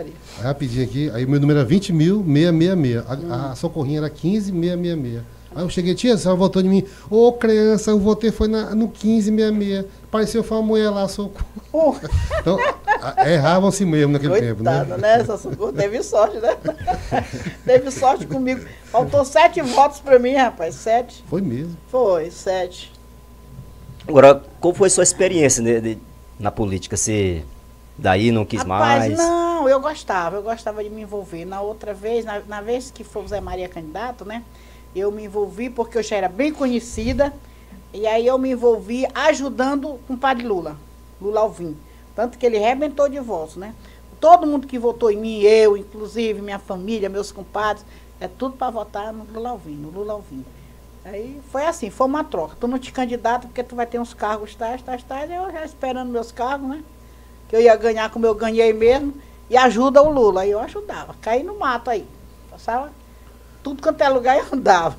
rapidinho aqui, aí o meu número era 20.666, a Socorrinha era 15.666. Aí eu cheguei, tia, a senhora votou em mim. Ô, criança, eu votei, foi no 15.66. Pareceu foi uma mulher lá, Socorro. Então, erravam-se mesmo naquele tempo, né? Essa Socorro teve sorte, né? Teve sorte comigo. Faltou 7 votos pra mim, rapaz, 7. Foi mesmo? Foi, 7. Agora, qual foi a sua experiência na política? Você daí não quis mais? Não, eu gostava de me envolver. Na outra vez, na vez que foi o Zé Maria candidato, né? Eu me envolvi porque eu já era bem conhecida, e aí eu me envolvi ajudando com o padre Lula Alvim. Tanto que ele arrebentou de votos, né? Todo mundo que votou em mim, eu, inclusive, minha família, meus compadres, é tudo para votar no Lula Alvim. Aí foi assim, foi uma troca. Tu não te candidata porque tu vai ter uns cargos tais, eu já esperando meus cargos, né? Que eu ia ganhar como eu ganhei mesmo, e ajuda o Lula. Aí eu ajudava, caí no mato aí, passava tudo quanto é lugar eu andava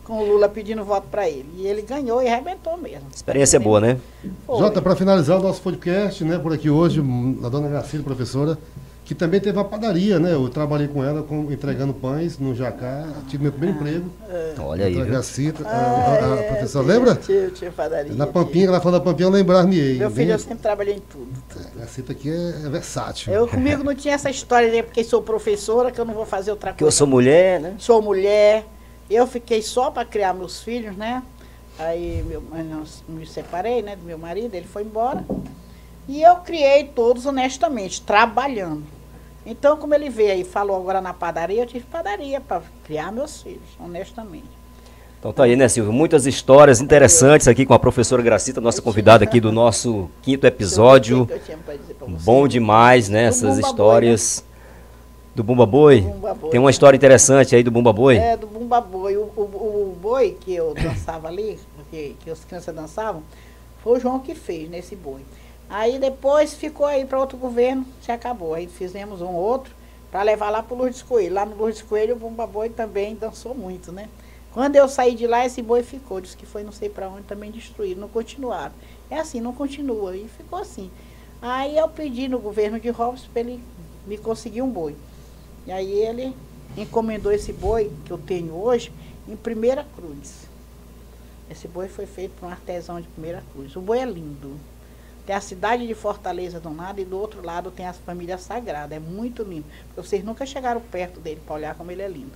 com o Lula pedindo voto para ele. E ele ganhou e arrebentou mesmo. Experiência boa, né? Jota, para finalizar o nosso podcast, né, por aqui hoje, a dona Gracida, professora, que também teve uma padaria, né? Eu trabalhei com ela entregando pães no Jacá, tive meu primeiro emprego. Olha aí. Gracita, a professora, lembra? Tinha padaria. Na Pampinha, ela falou da Pampinha, eu lembrar-me. Meu filho, eu sempre trabalhei em tudo. Gracita aqui é versátil. Comigo não tinha essa história de porque sou professora, que eu não vou fazer outra coisa. Que eu sou mulher, né? Sou mulher. Eu fiquei só para criar meus filhos, né? Aí eu me separei, né, do meu marido, ele foi embora. E eu criei todos honestamente, trabalhando. Então, como ele veio aí e falou agora na padaria, eu tive padaria para criar meus filhos, honestamente. Então tá aí, né, Silvio? Muitas histórias interessantes aqui com a professora Gracita, nossa convidada aqui do nosso 5º episódio. Bom demais, né, essas histórias. Do Bumba Boi? Tem uma história interessante aí do Bumba Boi? É, do Bumba Boi. O boi que eu dançava ali, que as crianças dançavam, foi o João que fez nesse boi. Aí depois ficou aí para outro governo, se acabou. Aí fizemos um outro para levar lá para o Lourdes Coelho. Lá no Lourdes Coelho o Bumba Boi também dançou muito, né? Quando eu saí de lá, esse boi ficou. Disse que foi não sei para onde, também destruído, não continuaram. É assim, não continua. E ficou assim. Aí eu pedi no governo de Robson para ele me conseguir um boi. E aí ele encomendou esse boi que eu tenho hoje em Primeira Cruz. Esse boi foi feito por um artesão de Primeira Cruz. O boi é lindo. Tem a cidade de Fortaleza de um lado e do outro lado tem as famílias sagradas. É muito lindo. Porque vocês nunca chegaram perto dele para olhar como ele é lindo.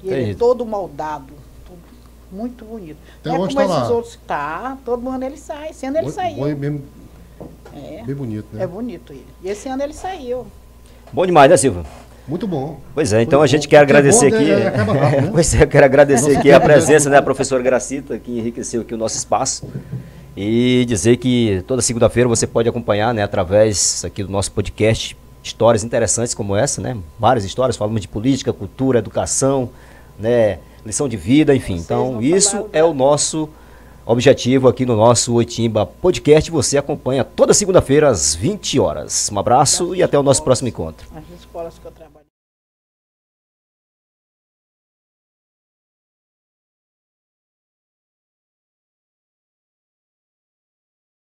E ele é todo moldado. Tudo muito bonito. Não é como esses outros. Tá, todo ano ele sai. Esse ano ele saiu. Boi mesmo. Bem bonito, né? É bonito ele. E esse ano ele saiu. Bom demais, né, Silvio? Muito bom. Pois é, então a gente quer agradecer aqui. Pois é, eu quero agradecer aqui a presença da professora Gracita, que enriqueceu aqui o nosso espaço. E dizer que toda segunda-feira você pode acompanhar, né, através aqui do nosso podcast, histórias interessantes como essa, né? Várias histórias, falamos de política, cultura, educação, né, lição de vida, enfim. Então, isso é o nosso objetivo aqui no nosso Oitimba Podcast. Você acompanha toda segunda-feira às 20 horas. Um abraço e até o nosso próximo encontro. As escolas que eu trabalho.